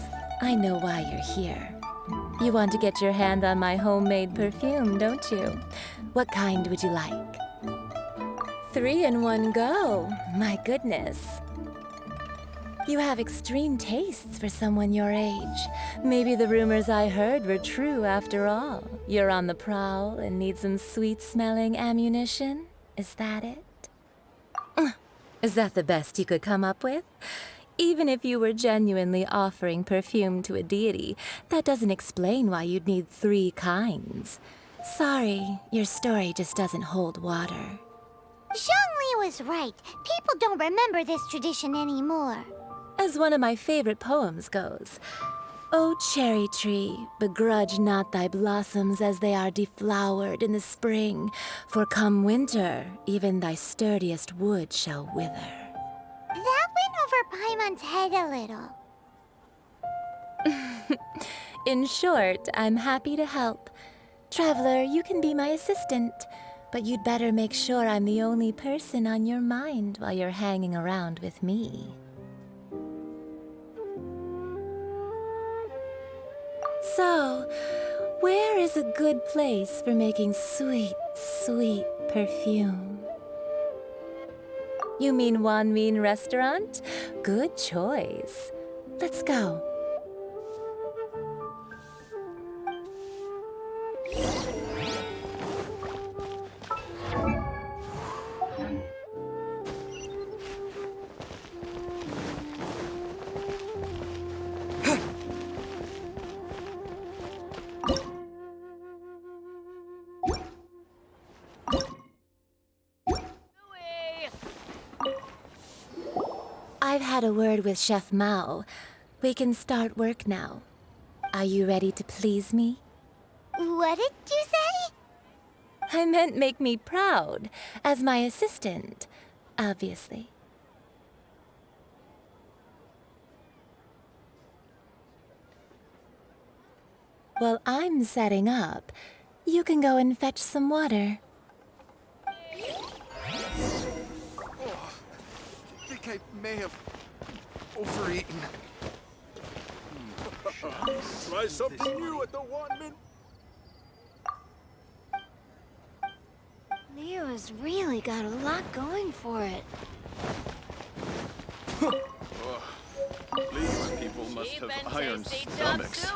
I know why you're here. You want to get your hand on my homemade perfume, don't you? What kind would you like? 3 in one go. My goodness. You have extreme tastes for someone your age. Maybe the rumors I heard were true after all. You're on the prowl and need some sweet-smelling ammunition? Is that it? Is that the best you could come up with? Even if you were genuinely offering perfume to a deity, that doesn't explain why you'd need 3 kinds. Sorry, your story just doesn't hold water. Zhongli was right. People don't remember this tradition anymore. As one of my favorite poems goes, "O cherry tree, begrudge not thy blossoms as they are deflowered in the spring, for come winter, even thy sturdiest wood shall wither." That went over Paimon's head a little. In short, I'm happy to help. Traveler, you can be my assistant, but you'd better make sure I'm the only person on your mind while you're hanging around with me. So, where is a good place for making sweet, sweet perfume? You mean Wanmin Restaurant? Good choice. Let's go. I've had a word with Chef Mao. We can start work now. Are you ready to please me? What did you say? I meant make me proud, as my assistant, obviously. While I'm setting up, you can go and fetch some water. I think I may have overeaten. Try something new at the 1 minute. Leo's really got a lot going for it. These people must have iron stomachs.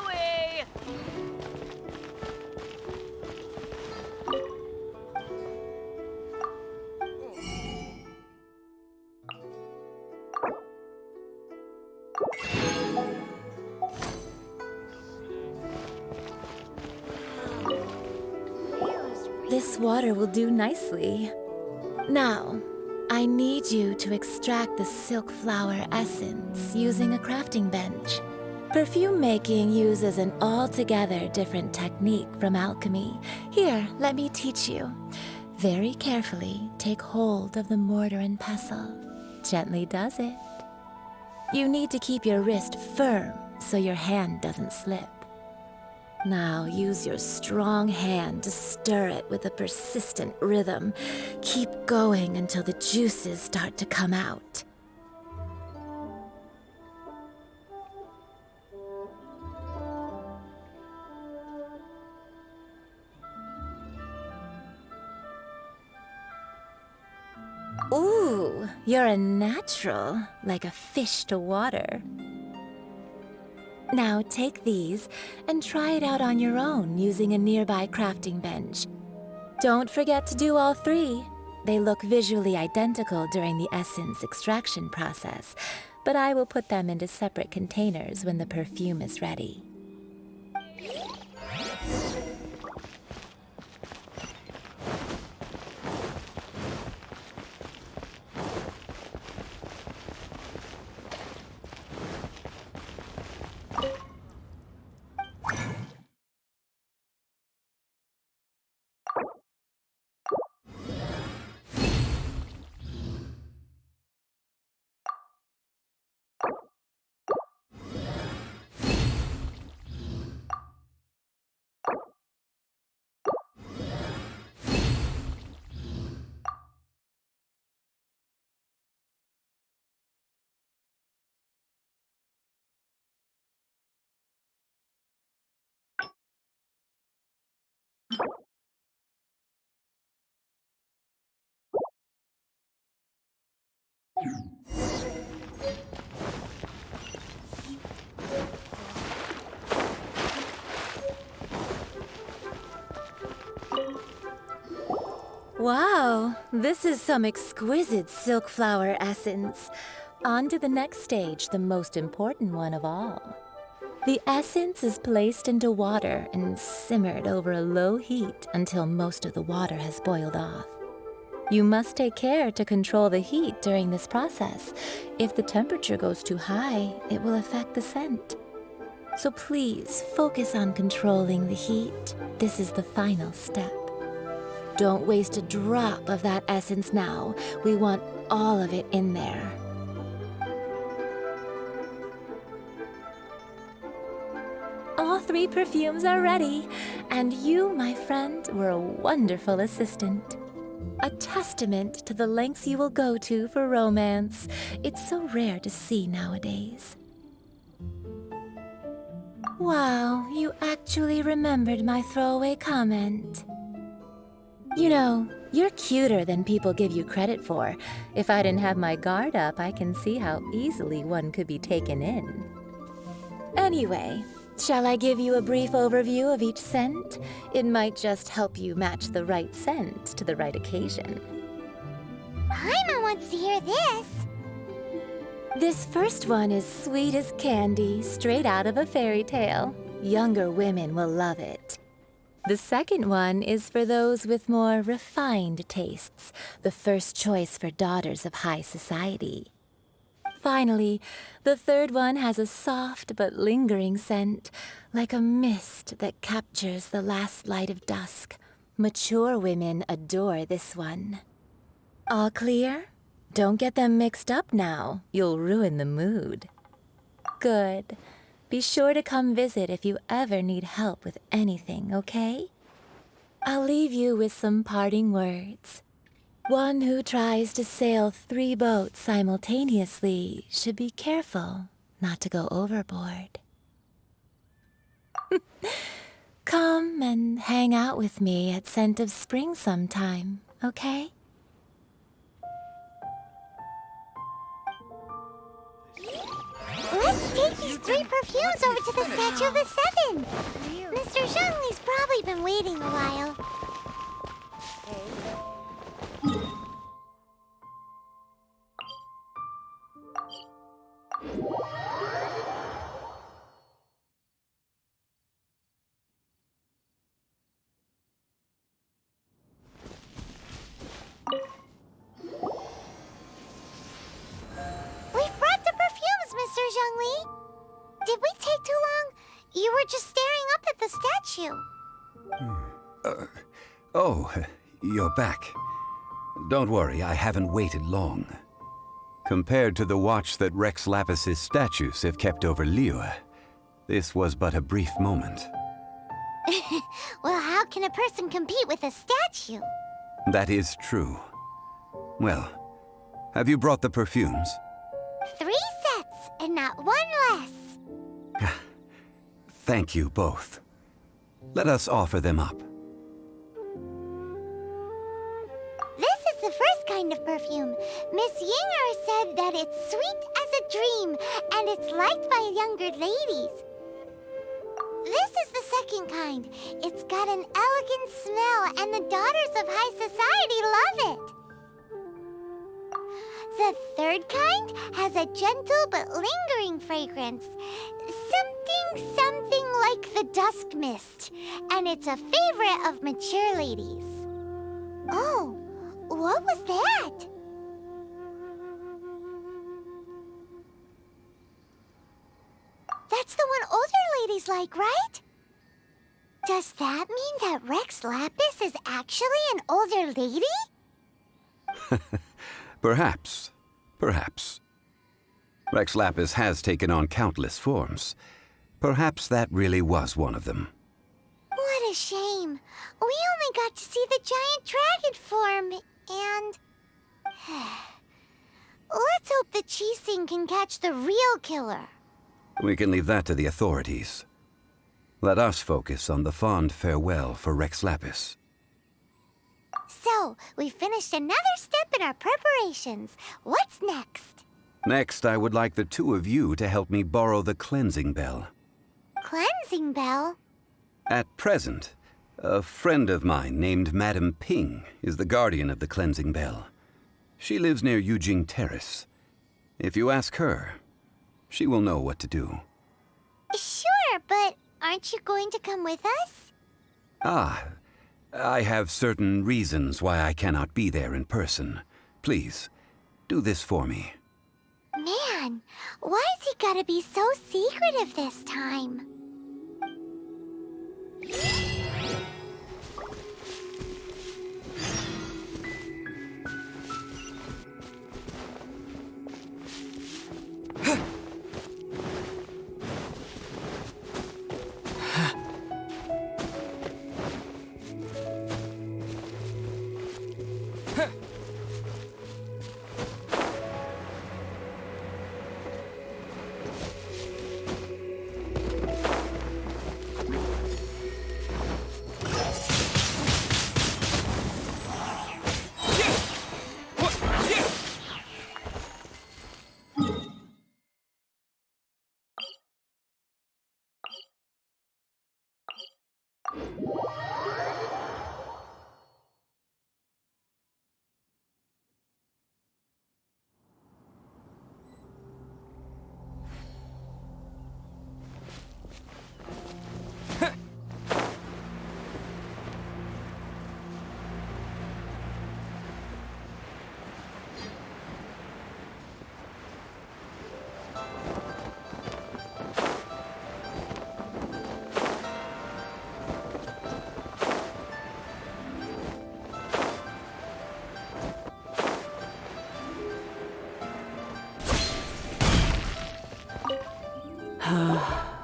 This water will do nicely. Now, I need you to extract the silk flower essence using a crafting bench. Perfume making uses an altogether different technique from alchemy. Here, let me teach you. Very carefully, take hold of the mortar and pestle. Gently does it. You need to keep your wrist firm so your hand doesn't slip. Now use your strong hand to stir it with a persistent rhythm. Keep going until the juices start to come out. Ooh, you're a natural, like a fish to water. Now take these and try it out on your own using a nearby crafting bench. Don't forget to do all 3. They look visually identical during the essence extraction process, but I will put them into separate containers when the perfume is ready. Wow, this is some exquisite silk flower essence. On to the next stage, the most important one of all. The essence is placed into water and simmered over a low heat until most of the water has boiled off. You must take care to control the heat during this process. If the temperature goes too high, it will affect the scent. So please focus on controlling the heat. This is the final step. Don't waste a drop of that essence now. We want all of it in there. All 3 perfumes are ready, and you, my friend, were a wonderful assistant. A testament to the lengths you will go to for romance. It's so rare to see nowadays. Wow, you actually remembered my throwaway comment. You know, you're cuter than people give you credit for. If I didn't have my guard up, I can see how easily one could be taken in. Anyway, shall I give you a brief overview of each scent? It might just help you match the right scent to the right occasion. Paimon wants to hear this. This first one is sweet as candy, straight out of a fairy tale. Younger women will love it. The second one is for those with more refined tastes, the first choice for daughters of high society. Finally, the third one has a soft but lingering scent, like a mist that captures the last light of dusk. Mature women adore this one. All clear? Don't get them mixed up now. You'll ruin the mood. Good. Be sure to come visit if you ever need help with anything, okay? I'll leave you with some parting words. One who tries to sail 3 boats simultaneously should be careful not to go overboard. Come and hang out with me at Scent of Spring sometime, okay? Let's take these 3 perfumes over to the Statue of the Seven. Mr. Zhongli's probably been waiting a while. We've brought the perfumes, Mr. Zhongli. Did we take too long? You were just staring up at the statue. Oh, you're back. Don't worry, I haven't waited long. Compared to the watch that Rex Lapis's statues have kept over Liyue, this was but a brief moment. Well, how can a person compete with a statue? That is true. Well, have you brought the perfumes? 3 sets, and not 1 less. Thank you both. Let us offer them up. This is the first kind of perfume. Miss Yinger said that it's sweet as a dream, and it's liked by younger ladies. This is the second kind. It's got an elegant smell, and the daughters of high society love it. The third kind has a gentle but lingering fragrance. Something like the dusk mist, and it's a favorite of mature ladies. Oh, what was that? That's the one older ladies like, right? Does that mean that Rex Lapis is actually an older lady? Perhaps. Perhaps. Rex Lapis has taken on countless forms. Perhaps that really was one of them. What a shame. We only got to see the giant dragon form, and... Let's hope the Qixing can catch the real killer. We can leave that to the authorities. Let us focus on the fond farewell for Rex Lapis. So, we finished another step in our preparations. What's next? Next, I would like the 2 of you to help me borrow the cleansing bell. Cleansing bell? At present, A friend of mine named Madame Ping is the guardian of the cleansing bell. She lives near Yujing Terrace. If you ask her, she will know what to do. Sure, but aren't you going to come with us? Ah, I have certain reasons why I cannot be there in person. Please, do this for me. Man, why's he gotta be so secretive this time?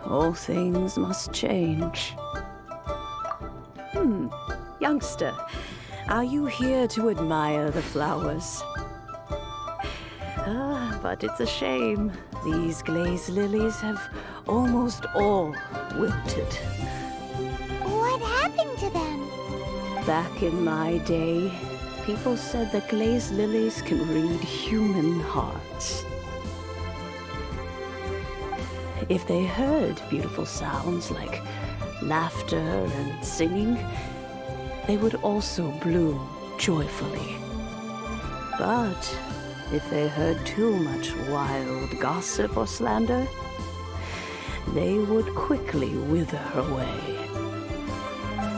All things must change. Youngster, are you here to admire the flowers? But it's a shame. These glazed lilies have almost all wilted. What happened to them? Back in my day, people said that glazed lilies can read human hearts. If they heard beautiful sounds like laughter and singing, they would also bloom joyfully. But if they heard too much wild gossip or slander, they would quickly wither away.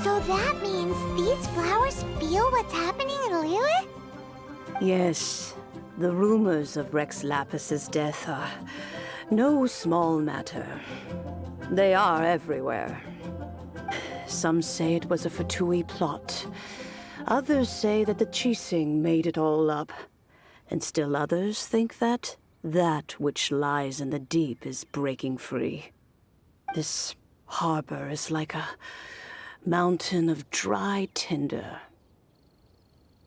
So that means these flowers feel what's happening in Liyue? Yes, the rumors of Rex Lapis's death are no small matter. They are everywhere. Some say it was a Fatui plot. Others say that the Qixing made it all up. And still others think that that which lies in the deep is breaking free. This harbor is like a mountain of dry tinder.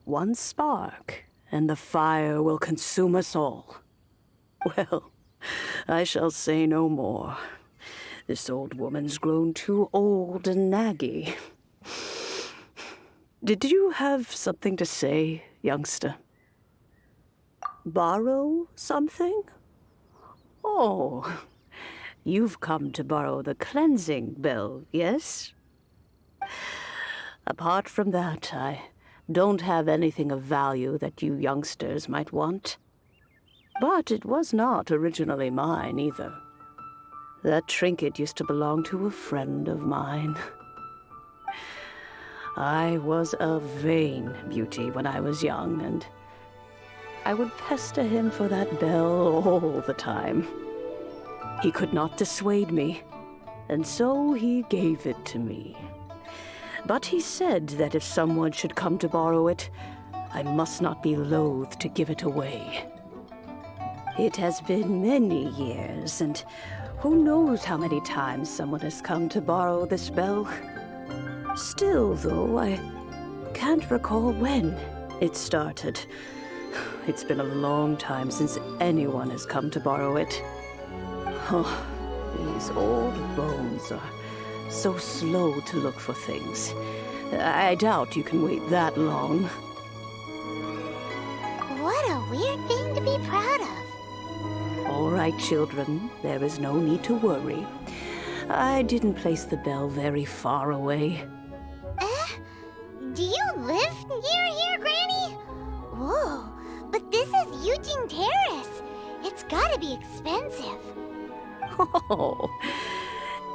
One spark, and the fire will consume us all. Well, I shall say no more. This old woman's grown too old and naggy. Did you have something to say, youngster? Borrow something? Oh, you've come to borrow the cleansing bell, yes? Apart from that, I don't have anything of value that you youngsters might want. But it was not originally mine, either. That trinket used to belong to a friend of mine. I was a vain beauty when I was young, and I would pester him for that bell all the time. He could not dissuade me, and so he gave it to me. But he said that if someone should come to borrow it, I must not be loath to give it away. It has been many years, and who knows how many times someone has come to borrow this bell. Still, though, I can't recall when it started. It's been a long time since anyone has come to borrow it. Oh, these old bones are so slow to look for things. I doubt you can wait that long. What a weird thing to be proud of. All right, children, there is no need to worry. I didn't place the bell very far away. Eugene Terrace. It's gotta be expensive. Oh,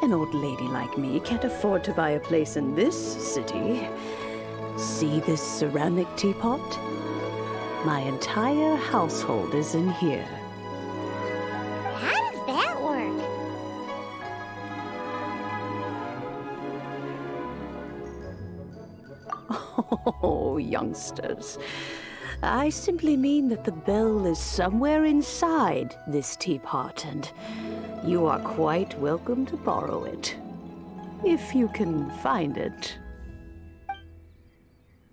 an old lady like me can't afford to buy a place in this city. See this ceramic teapot? My entire household is in here. How does that work? Oh, youngsters. I simply mean that the bell is somewhere inside this teapot, and you are quite welcome to borrow it. If you can find it.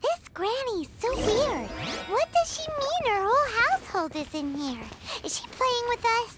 This granny's so weird. What does she mean her whole household is in here? Is she playing with us?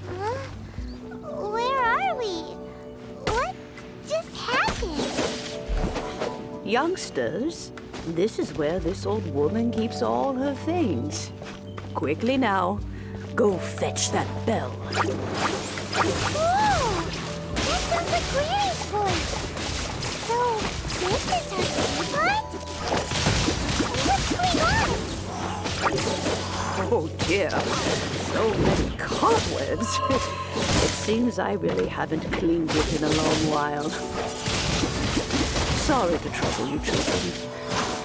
Huh? Where are we? What just happened? Youngsters, this is where this old woman keeps all her things. Quickly now, go fetch that bell. Whoa! That sounds like Granny's voice. So, this is her teapot? What's going on? Oh dear, so many cobwebs. It seems I really haven't cleaned it in a long while. Sorry to trouble you children.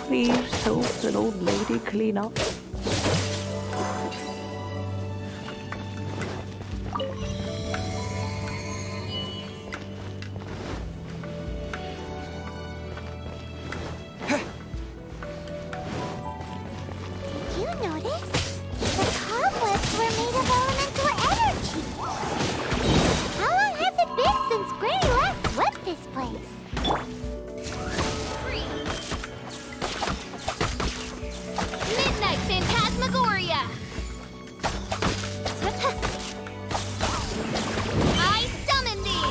Please help an old lady clean up. Did you notice? The cobwebs were made of elemental energy. How long has it been since Granny last swept this place? Midnight Phantasmagoria! I summon thee!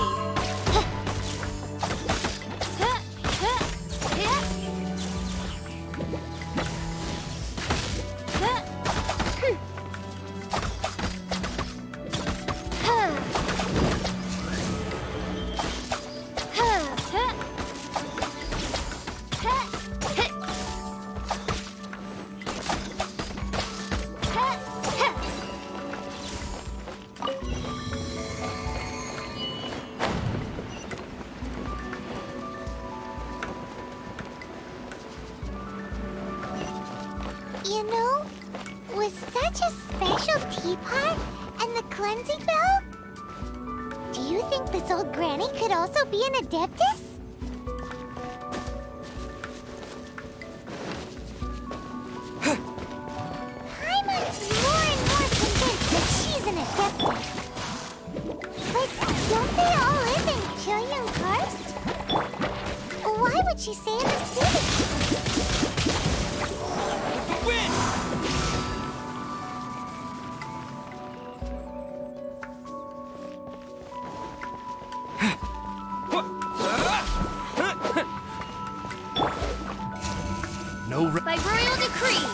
You know, with such a special teapot and the cleansing bell, do you think this old granny could also be an adeptus? Paimon's more and more convinced that she's an adeptus. But don't they all live in Ch.1 Karst? Why would she stay in the city? No By royal decree!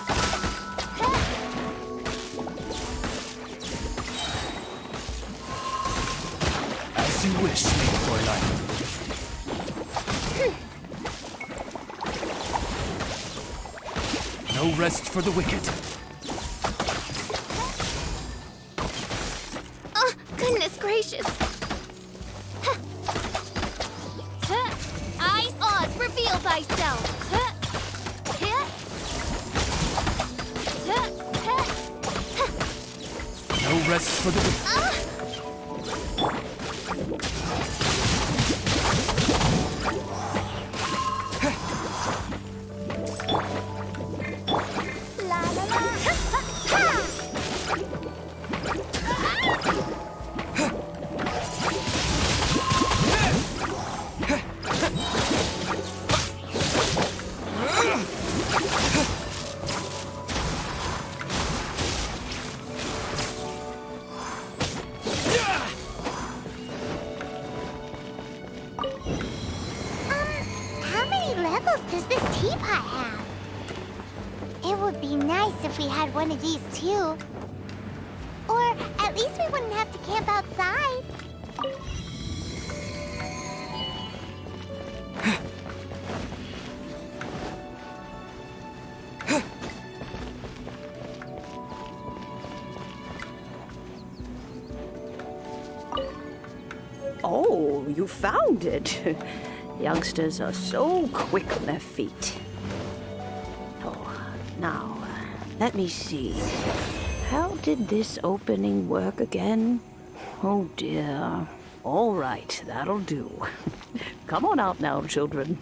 As you wish, Fräulein. No rest for the wicked. Oh, goodness gracious! Eyes, Oz, reveal thyself! No rest for the wicked. La la la! Ha! teapot have? It would be nice if we had one of these too. Or at least we wouldn't have to camp outside. Oh, you found it. Youngsters are so quick on their feet. Oh, now, let me see. How did this opening work again? Oh dear. All right, that'll do. Come on out now, children.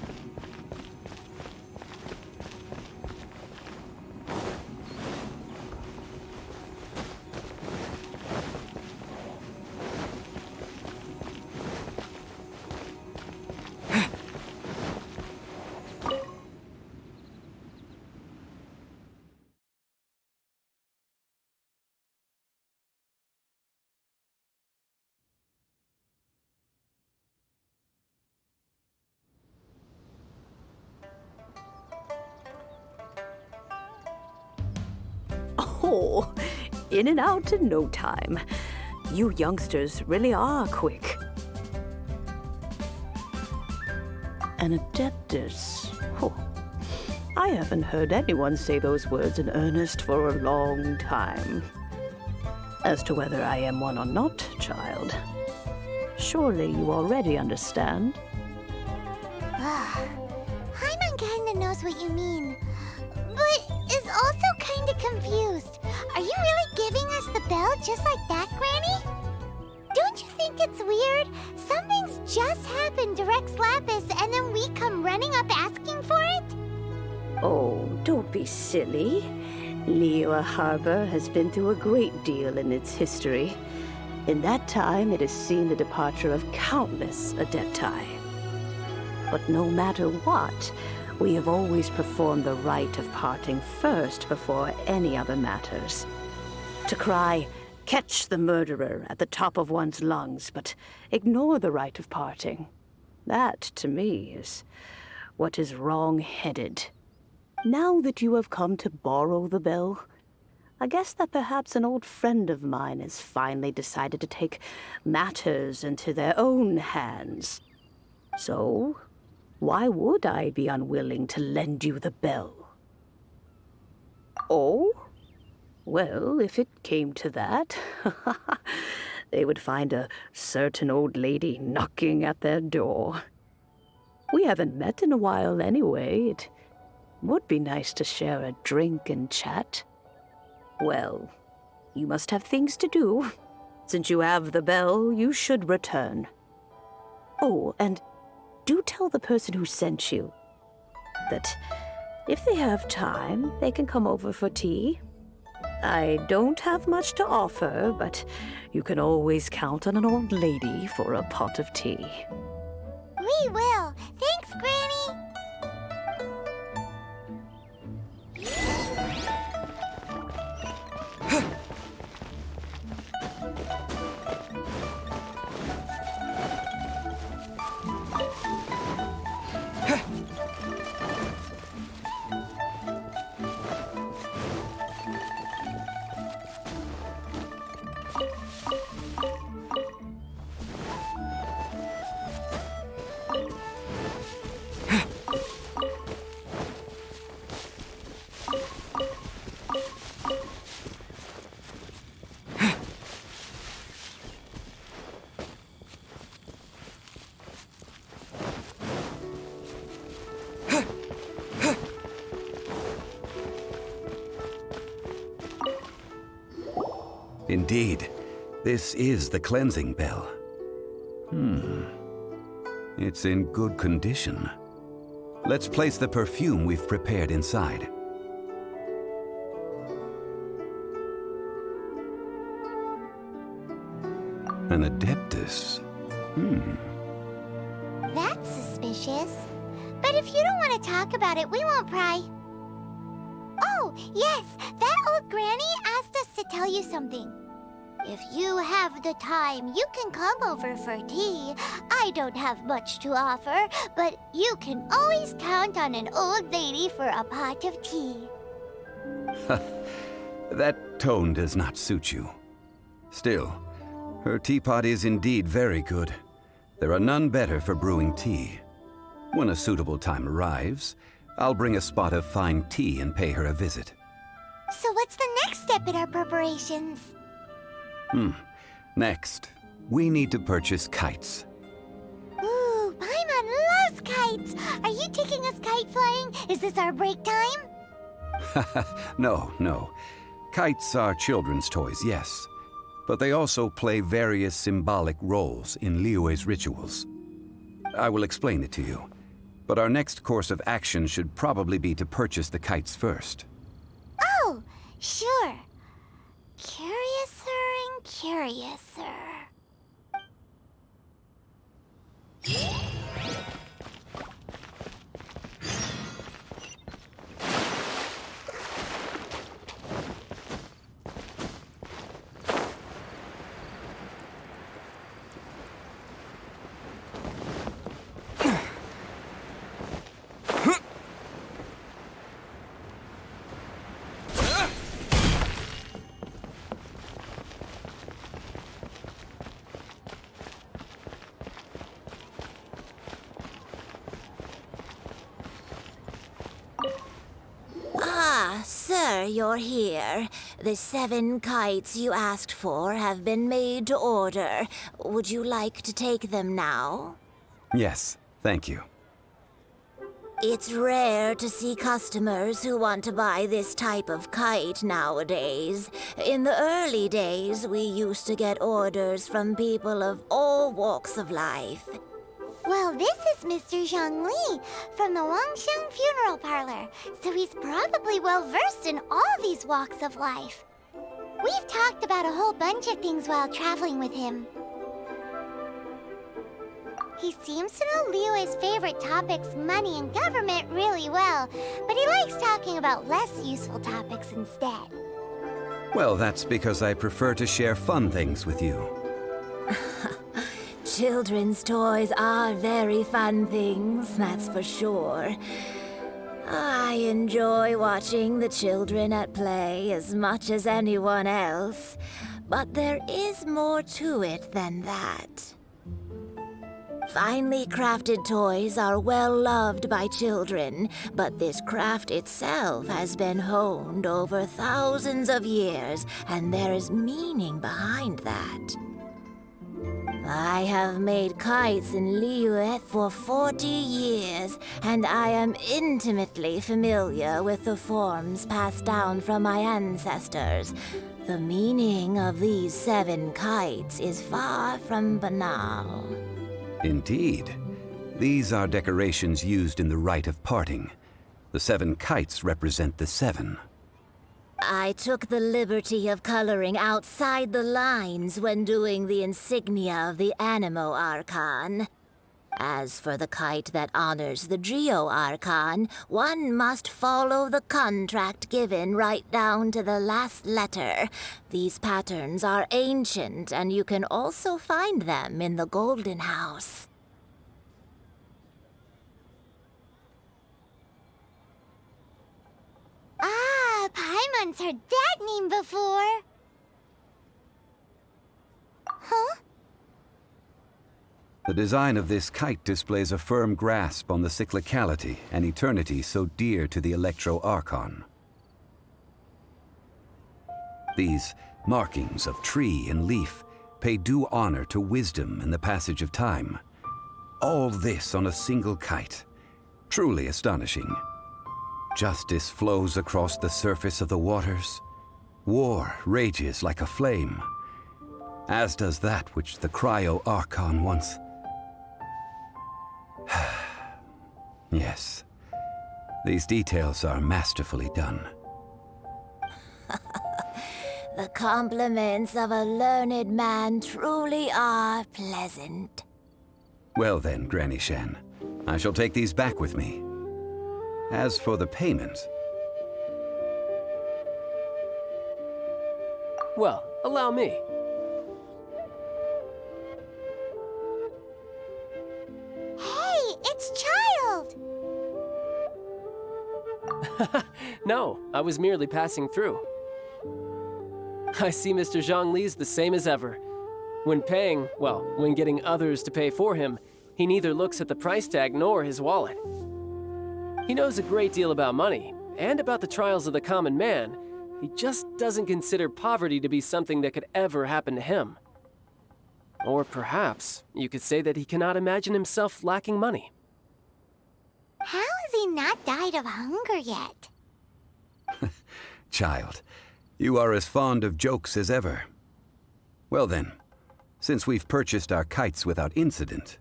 Oh, in and out in no time. You youngsters really are quick. An adeptus. Oh, I haven't heard anyone say those words in earnest for a long time. As to whether I am one or not, child, surely you already understand. Paimon kinda knows what you mean, but is also kinda confused. Are you really giving us the bell just like that, Granny? Don't you think it's weird? Something's just happened to Rex Lapis and then we come running up asking for it? Oh, don't be silly. Liyue Harbor has been through a great deal in its history. In that time, it has seen the departure of countless Adepti. But no matter what, we have always performed the rite of parting first before any other matters. To cry, "Catch the murderer," at the top of one's lungs, but ignore the rite of parting. That, to me, is what is wrong-headed. Now that you have come to borrow the bell, I guess that perhaps an old friend of mine has finally decided to take matters into their own hands. So, why would I be unwilling to lend you the bell? Oh? Well, if it came to that, they would find a certain old lady knocking at their door. We haven't met in a while anyway. It would be nice to share a drink and chat. Well, you must have things to do. Since you have the bell, you should return. Oh, and do tell the person who sent you that if they have time, they can come over for tea. I don't have much to offer, but you can always count on an old lady for a pot of tea. We will. Thanks, Granny. Indeed, this is the cleansing bell. It's in good condition. Let's place the perfume we've prepared inside. An Adeptus. That's suspicious. But if you don't want to talk about it, we won't pry. Oh, yes, that old granny asked us to tell you something. If you have the time, you can come over for tea. I don't have much to offer, but you can always count on an old lady for a pot of tea. That tone does not suit you. Still, her teapot is indeed very good. There are none better for brewing tea. When a suitable time arrives, I'll bring a spot of fine tea and pay her a visit. So what's the next step in our preparations? Next, we need to purchase kites. Ooh, Paimon loves kites! Are you taking us kite flying? Is this our break time? No. Kites are children's toys, yes. But they also play various symbolic roles in Liyue's rituals. I will explain it to you. But our next course of action should probably be to purchase the kites first. Oh, sure. Curiouser and curiouser. Sir, you're here. The 7 kites you asked for have been made to order. Would you like to take them now? Yes, thank you. It's rare to see customers who want to buy this type of kite nowadays. In the early days, we used to get orders from people of all walks of life. Well, this is Mr. Zhongli from the Wangsheng Funeral Parlor, so he's probably well-versed in all these walks of life. We've talked about a whole bunch of things while traveling with him. He seems to know Liyue's favorite topics, money and government, really well, but he likes talking about less useful topics instead. Well, that's because I prefer to share fun things with you. Children's toys are very fun things, that's for sure. I enjoy watching the children at play as much as anyone else, but there is more to it than that. Finely crafted toys are well loved by children, but this craft itself has been honed over thousands of years, and there is meaning behind that. I have made kites in Liyue for 40 years, and I am intimately familiar with the forms passed down from my ancestors. The meaning of these 7 kites is far from banal. Indeed. These are decorations used in the rite of parting. The 7 kites represent the 7. I took the liberty of coloring outside the lines when doing the insignia of the Animo Archon. As for the kite that honors the Geo Archon, one must follow the contract given right down to the last letter. These patterns are ancient, and you can also find them in the Golden House. Ah, Paimon's heard that name before. Huh? The design of this kite displays a firm grasp on the cyclicality and eternity so dear to the Electro Archon. These markings of tree and leaf pay due honor to wisdom and the passage of time. All this on a single kite. Truly astonishing. Justice flows across the surface of the waters. War rages like a flame. As does that which the Cryo Archon once... Yes. These details are masterfully done. The compliments of a learned man truly are pleasant. Well then, Granny Shen, I shall take these back with me. As for the payment... Well, allow me. No, I was merely passing through. I see Mr. Zhongli's the same as ever. When paying, well, when getting others to pay for him, he neither looks at the price tag nor his wallet. He knows a great deal about money, and about the trials of the common man. He just doesn't consider poverty to be something that could ever happen to him. Or perhaps you could say that he cannot imagine himself lacking money. How has he not died of hunger yet? Child, you are as fond of jokes as ever. Well then, since we've purchased our kites without incident,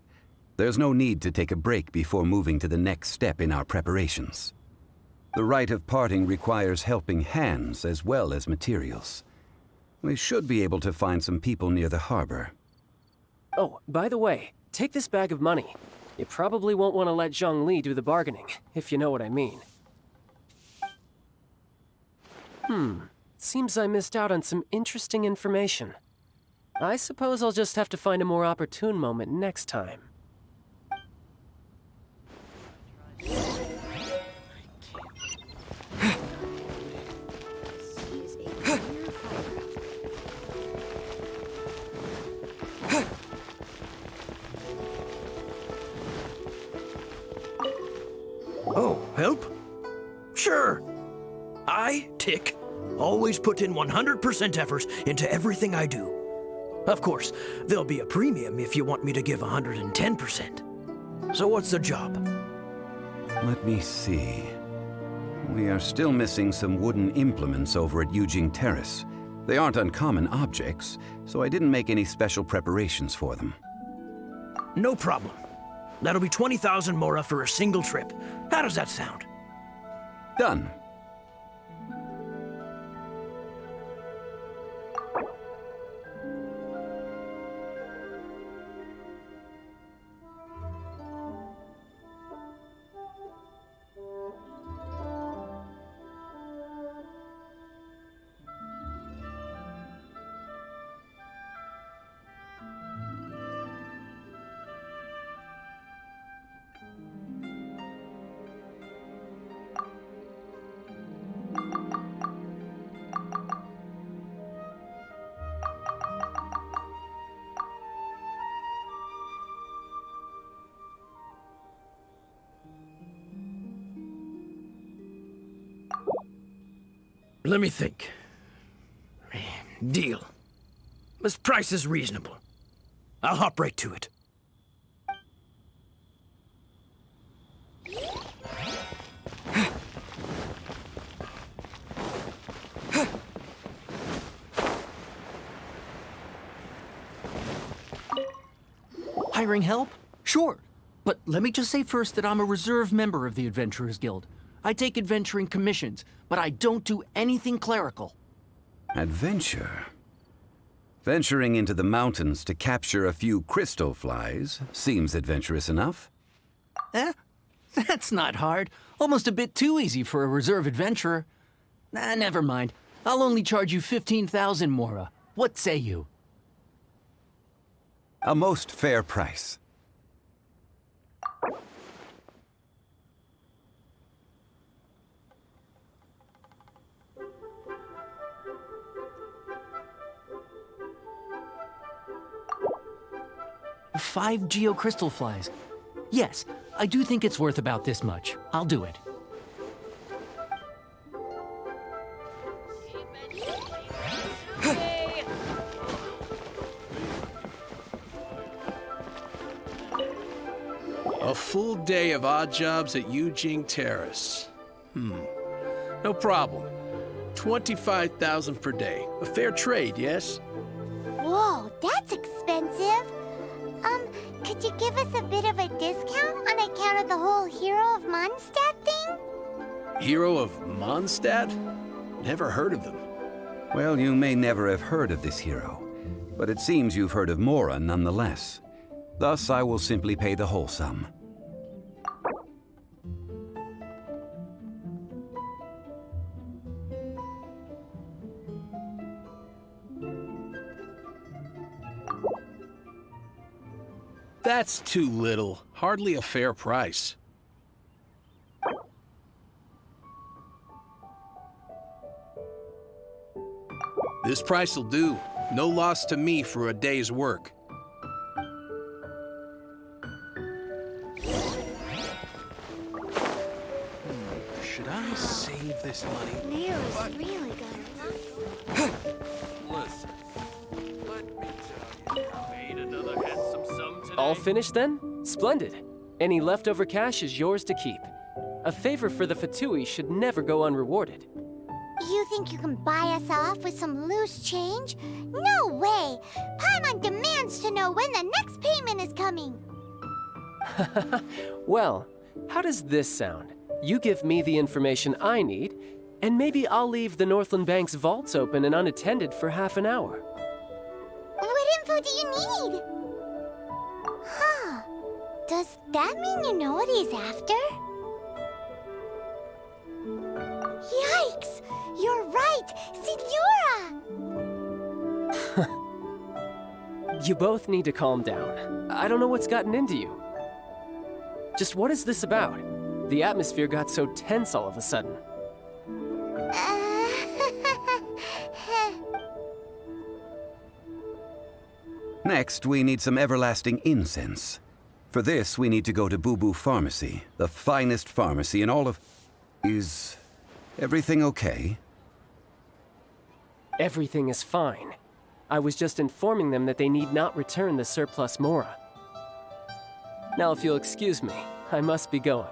there's no need to take a break before moving to the next step in our preparations. The rite of parting requires helping hands as well as materials. We should be able to find some people near the harbor. Oh, by the way, take this bag of money. You probably won't want to let Zhongli do the bargaining, if you know what I mean. Seems I missed out on some interesting information. I suppose I'll just have to find a more opportune moment next time. Oh, help? Sure. I, Tick, always put in 100% efforts into everything I do. Of course, there'll be a premium if you want me to give 110%. So what's the job? Let me see. We are still missing some wooden implements over at Yujing Terrace. They aren't uncommon objects, so I didn't make any special preparations for them. No problem. That'll be 20,000 mora for a single trip. How does that sound? Done. Let me think. Deal. This price is reasonable. I'll hop right to it. Hiring help? Sure. But let me just say first that I'm a reserve member of the Adventurers Guild. I take adventuring commissions, but I don't do anything clerical. Adventure? Venturing into the mountains to capture a few crystal flies seems adventurous enough. That's not hard. Almost a bit too easy for a reserve adventurer. Never mind. I'll only charge you 15,000 mora. What say you? A most fair price. Five geocrystal flies. Yes, I do think it's worth about this much. I'll do it. A full day of odd jobs at Yujing Terrace. No problem. 25,000 per day. A fair trade, yes? Whoa, that's expensive. Could you give us a bit of a discount on account of the whole Hero of Mondstadt thing? Hero of Mondstadt? Never heard of them. Well, you may never have heard of this hero, but it seems you've heard of Mora nonetheless. Thus, I will simply pay the whole sum. That's too little. Hardly a fair price. This price'll do. No loss to me for a day's work. Should I save this money? Leo's really good. Listen, let me tell you. Made another handsome sum today. All finished then? Splendid. Any leftover cash is yours to keep. A favor for the Fatui should never go unrewarded. You think you can buy us off with some loose change? No way! Paimon demands to know when the next payment is coming. Well, how does this sound? You give me the information I need, and maybe I'll leave the Northland Bank's vaults open and unattended for half an hour. What info do you need? Huh. Does that mean you know what he's after? Yikes! You're right! Signora! You both need to calm down. I don't know what's gotten into you. Just what is this about? The atmosphere got so tense all of a sudden. Next, we need some everlasting incense. For this, we need to go to Boo Boo Pharmacy, the finest pharmacy in all of... Is everything okay? Everything is fine. I was just informing them that they need not return the surplus Mora. Now, if you'll excuse me, I must be going.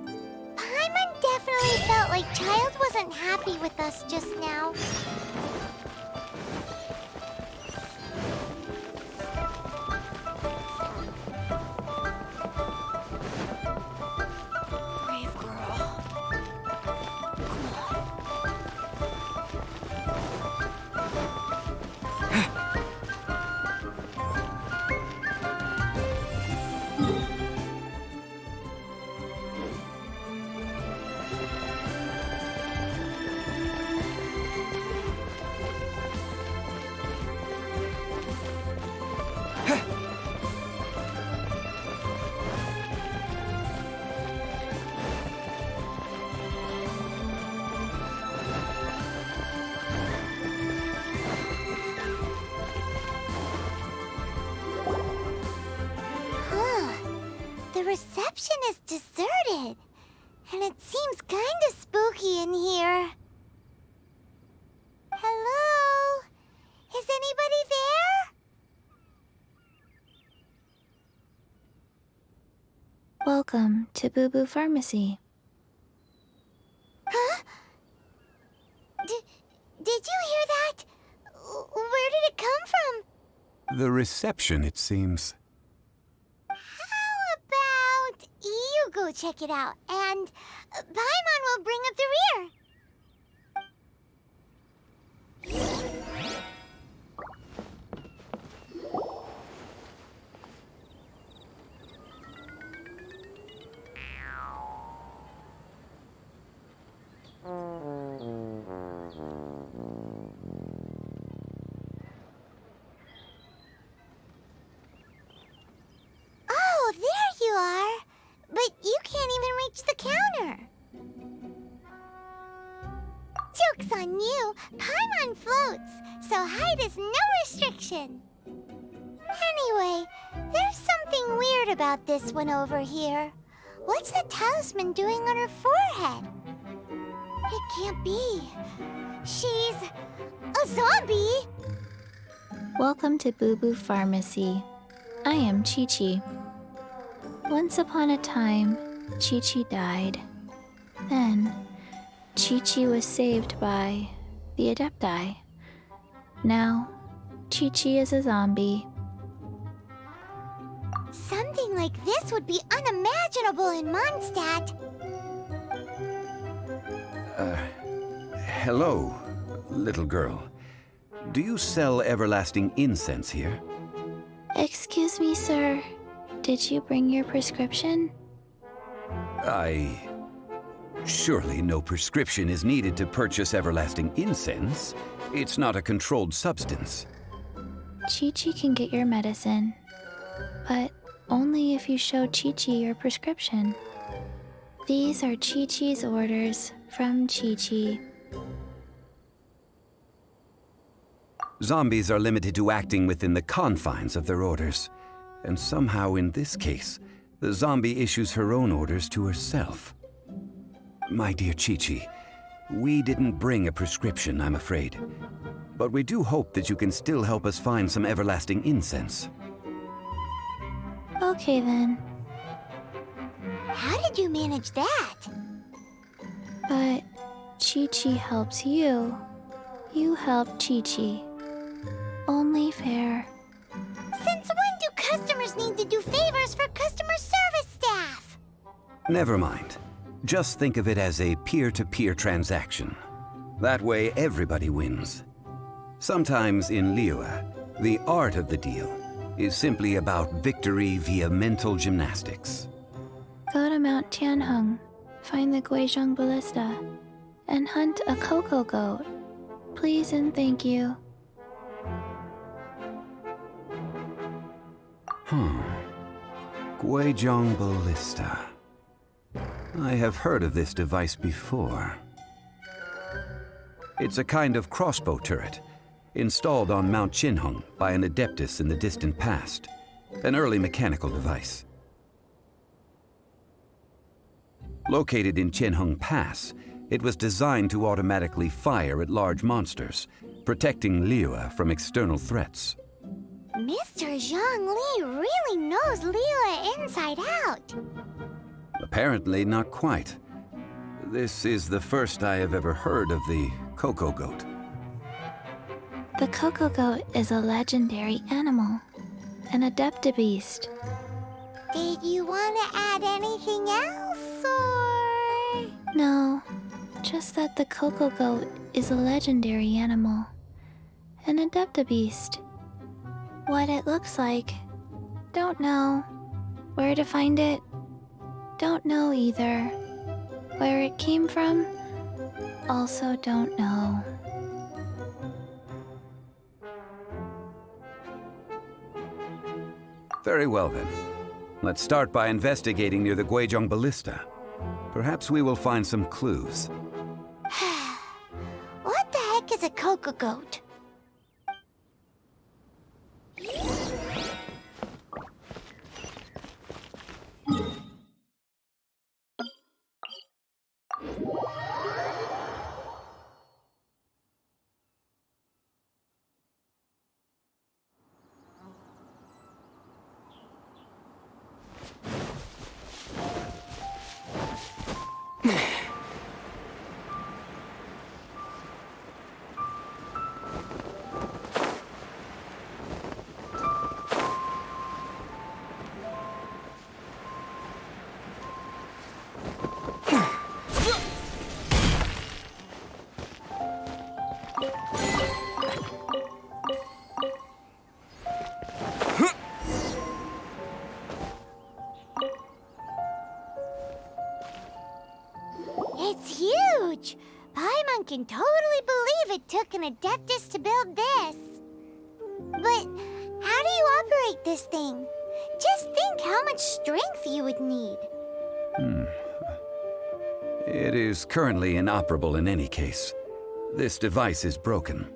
Paimon definitely felt like Child wasn't happy with us just now. Brave girl. The reception is deserted, and it seems kinda spooky in here. Hello? Is anybody there? Welcome to Boo Boo Pharmacy. Huh? Did you hear that? Where did it come from? The reception, it seems. How about you go check it out, and Paimon will bring up the rear. Oh, there you are. But you can't even reach the counter. Joke's on you. Paimon floats, so height is no restriction. Anyway, there's something weird about this one over here. What's the talisman doing on her forehead? It can't be. She's a zombie. Welcome to Boo Boo Pharmacy. I am Ch.1. Once upon a time, Ch.1 died. Then, Ch.1 was saved by the Adepti. Now, Ch.1 is a zombie. Something like this would be unimaginable in Mondstadt. Hello, little girl. Do you sell everlasting incense here? Excuse me, sir. Did you bring your prescription? Surely no prescription is needed to purchase everlasting incense. It's not a controlled substance. Ch.1 can get your medicine, but only if you show Ch.1 your prescription. These are Ch.1's orders from Ch.1. Zombies are limited to acting within the confines of their orders. And somehow in this case, the zombie issues her own orders to herself. My dear Ch.1, we didn't bring a prescription, I'm afraid. But we do hope that you can still help us find some everlasting incense. Okay then. How did you manage that? But Ch.1 helps you. You help Ch.1. Only fair. Since when do customers need to do favors for customer service staff? Never mind. Just think of it as a peer-to-peer transaction. That way everybody wins. Sometimes in Liyue, the art of the deal is simply about victory via mental gymnastics. Go to Mount Tianheng, find the Guizhong Ballista, and hunt a cocoa goat. Please and thank you. Guizhong Ballista. I have heard of this device before. It's a kind of crossbow turret, installed on Mount Tianheng by an adeptus in the distant past. An early mechanical device. Located in Tianheng Pass, it was designed to automatically fire at large monsters, protecting Liyue from external threats. Mr. Zhongli really knows Liyue inside out. Apparently not quite. This is the first I have ever heard of the cocoa goat. The cocoa goat is a legendary animal, an adeptabeast. Did you want to add anything else, or...? No, just that the cocoa goat is a legendary animal, an adeptabeast. What it looks like, don't know. Where to find it, don't know either. Where it came from, also don't know. Very well then. Let's start by investigating near the Guizhong Ballista. Perhaps we will find some clues. What the heck is a cocoa goat? It's huge! Paimon can totally believe it took an adeptus to build this. But how do you operate this thing? Just think how much strength you would need. It is currently inoperable in any case. This device is broken.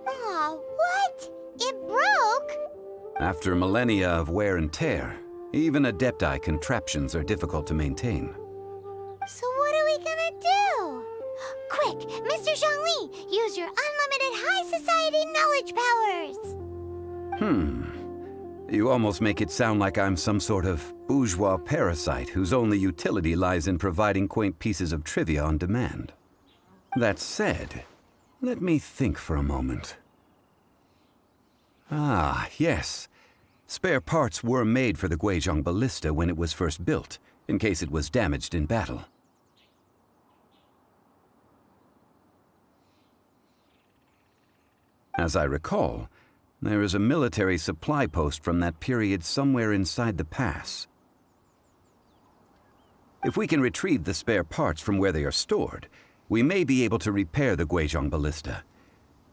Aw, what? It broke? After millennia of wear and tear, even Adepti contraptions are difficult to maintain. So what are we gonna do? Quick, Mr. Zhongli, use your unlimited high society knowledge powers! You almost make it sound like I'm some sort of bourgeois parasite whose only utility lies in providing quaint pieces of trivia on demand. That said, let me think for a moment. Ah, yes. Spare parts were made for the Guizhong Ballista when it was first built, in case it was damaged in battle. As I recall, there is a military supply post from that period somewhere inside the pass. If we can retrieve the spare parts from where they are stored, we may be able to repair the Guizhong Ballista.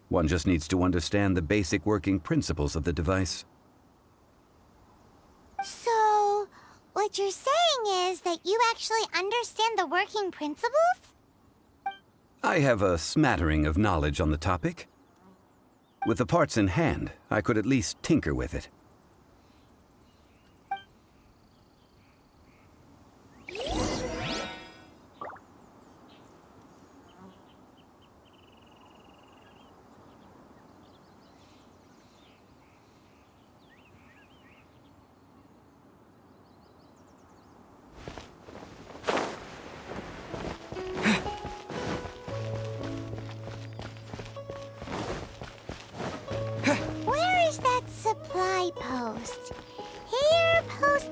One just needs to understand the basic working principles of the device. So, what you're saying is that you actually understand the working principles? I have a smattering of knowledge on the topic. With the parts in hand, I could at least tinker with it. Where is that supply post? Here, post.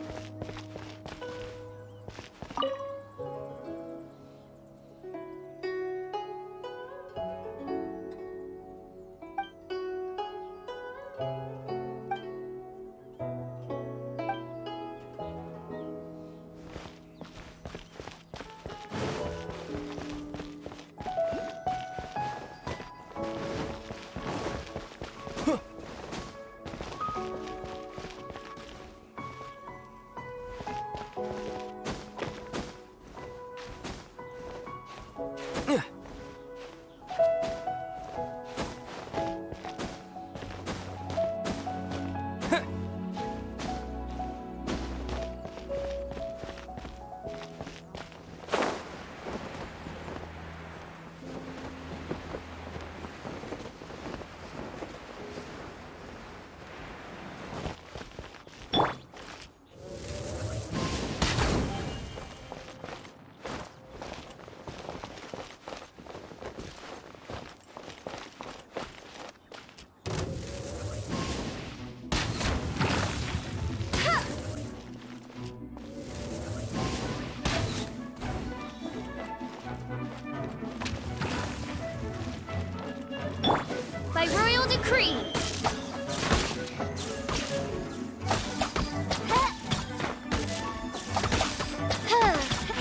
By royal decree.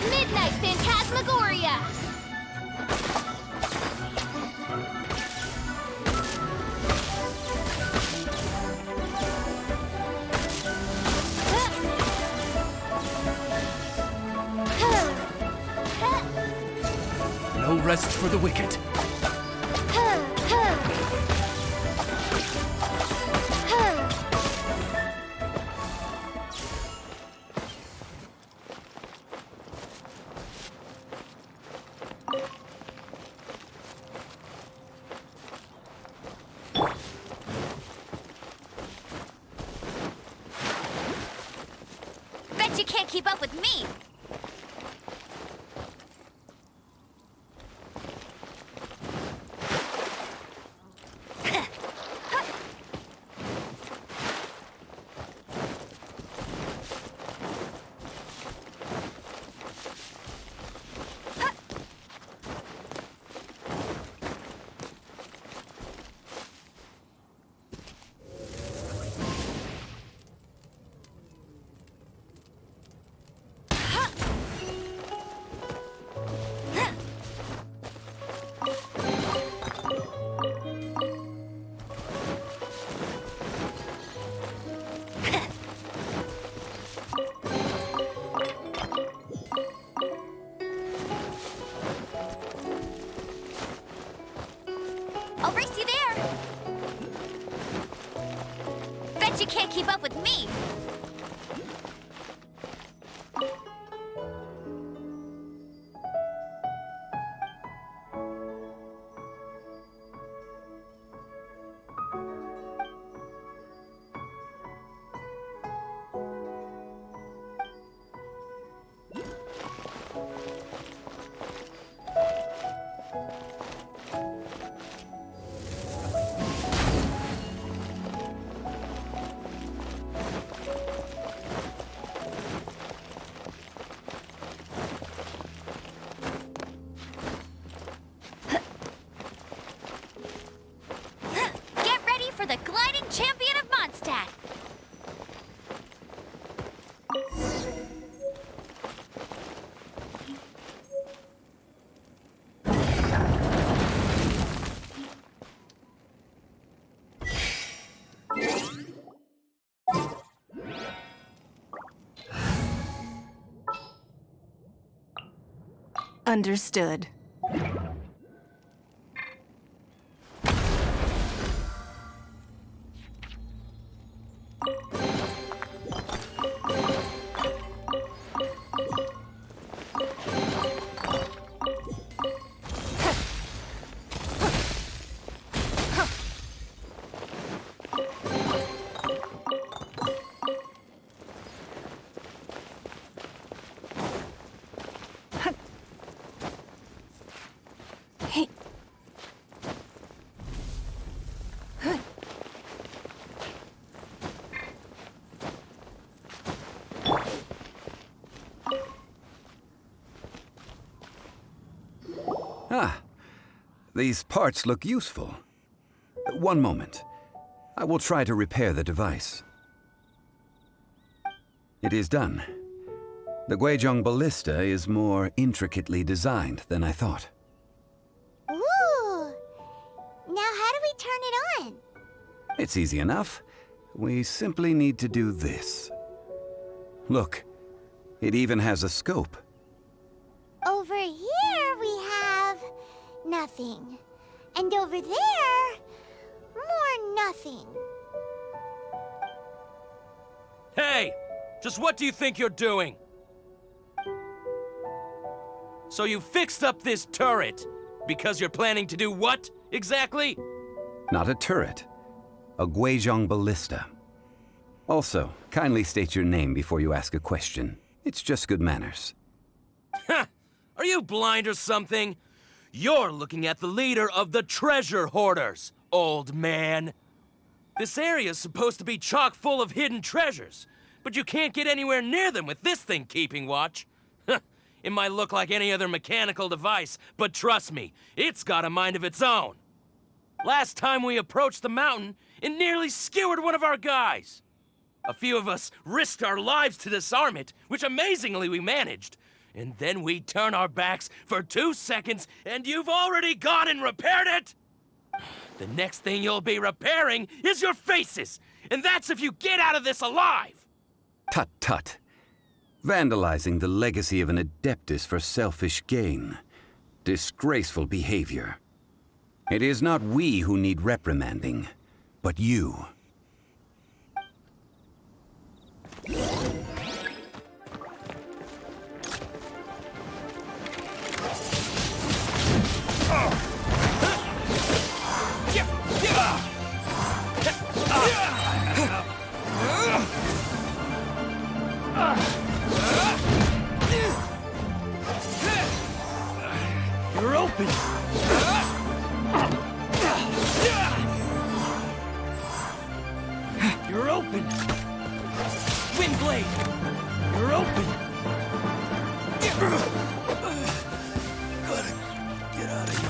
Midnight Phantasmagoria. No rest for the wicked. Bet you can't keep up with me. I'll race you there. Bet you can't keep up with me. Get ready for the gliding champion of Mondstadt. Understood. Ah, these parts look useful. One moment. I will try to repair the device. It is done. The Guizhong ballista is more intricately designed than I thought. Ooh! Now how do we turn it on? It's easy enough. We simply need to do this. Look, it even has a scope. Over here we have nothing. And over there, more nothing. Hey! Just what do you think you're doing? So you fixed up this turret because you're planning to do what, exactly? Not a turret. A Guizhong ballista. Also, kindly state your name before you ask a question. It's just good manners. Ha! Are you blind or something? You're looking at the leader of the treasure hoarders, old man. This area's supposed to be chock full of hidden treasures, but you can't get anywhere near them with this thing keeping watch. It might look like any other mechanical device, but trust me, it's got a mind of its own. Last time we approached the mountain, it nearly skewered one of our guys. A few of us risked our lives to disarm it, which amazingly we managed. And then we turn our backs for 2 seconds, and you've already gone and repaired it! The next thing you'll be repairing is your faces, and that's if you get out of this alive! Tut tut. Vandalizing the legacy of an Adeptus for selfish gain. Disgraceful behavior. It is not we who need reprimanding, but you. You're open! You're open! Windblade! You're open! Gotta get out of here.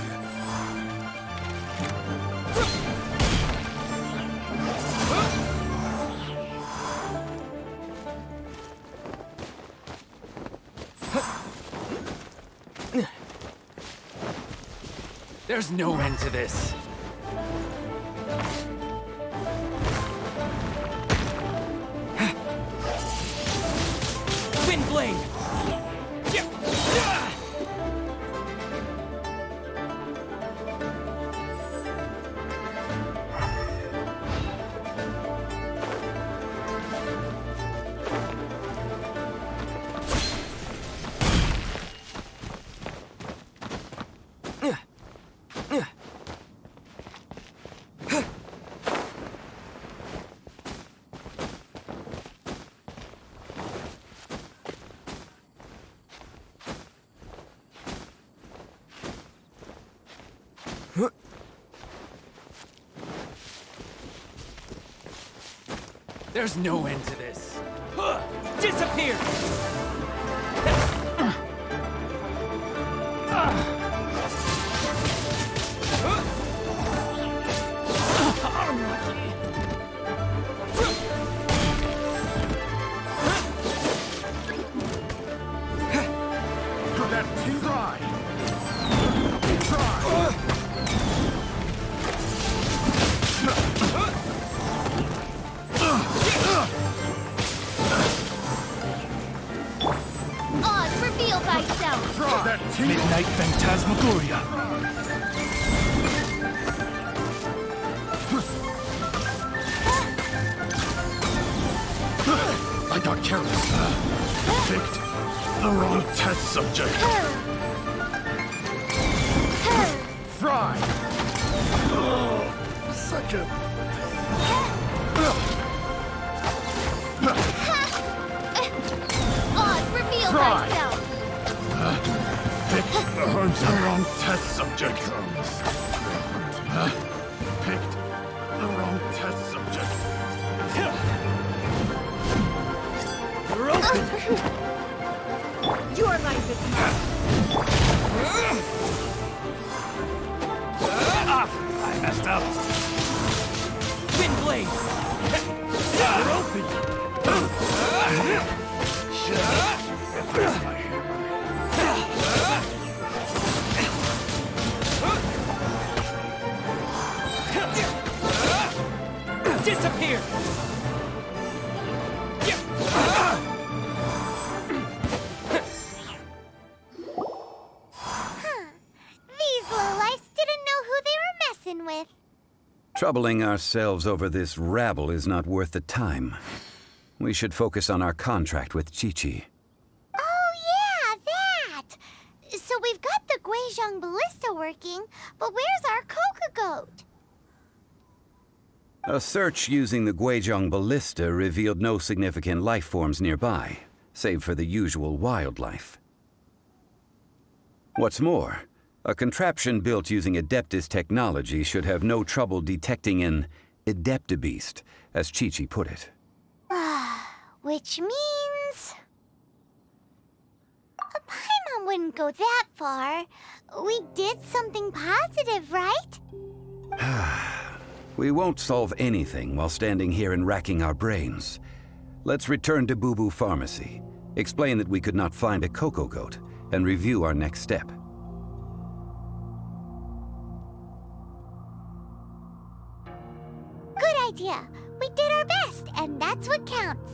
There's no end to this. Windblade! There's no end to this. Disappear! Oz, reveal thyself! Midnight Phantasmagoria. I got careless. Picked the wrong test subject. Fry! Oh, such a... Oz, reveal Fry! thyself! Picked the wrong test subject. Picked the wrong test subject. You're open! Your life is Blast up! Wind blade! You're open! Where's my Disappear! These lowlifes didn't know who they were messing with. Troubling ourselves over this rabble is not worth the time. We should focus on our contract with Ch.1. Oh yeah, that! So we've got the Guizhong ballista working, but where's our Coca goat? A search using the Guizhong ballista revealed no significant life forms nearby, save for the usual wildlife. What's more, a contraption built using Adeptus technology should have no trouble detecting an Adeptabeast, as Ch.1 put it. Which means... Paimon wouldn't go that far. We did something positive, right? We won't solve anything while standing here and racking our brains. Let's return to Boo Boo Pharmacy, explain that we could not find a Coco Goat, and review our next step. Good idea. We did our best, and that's what counts.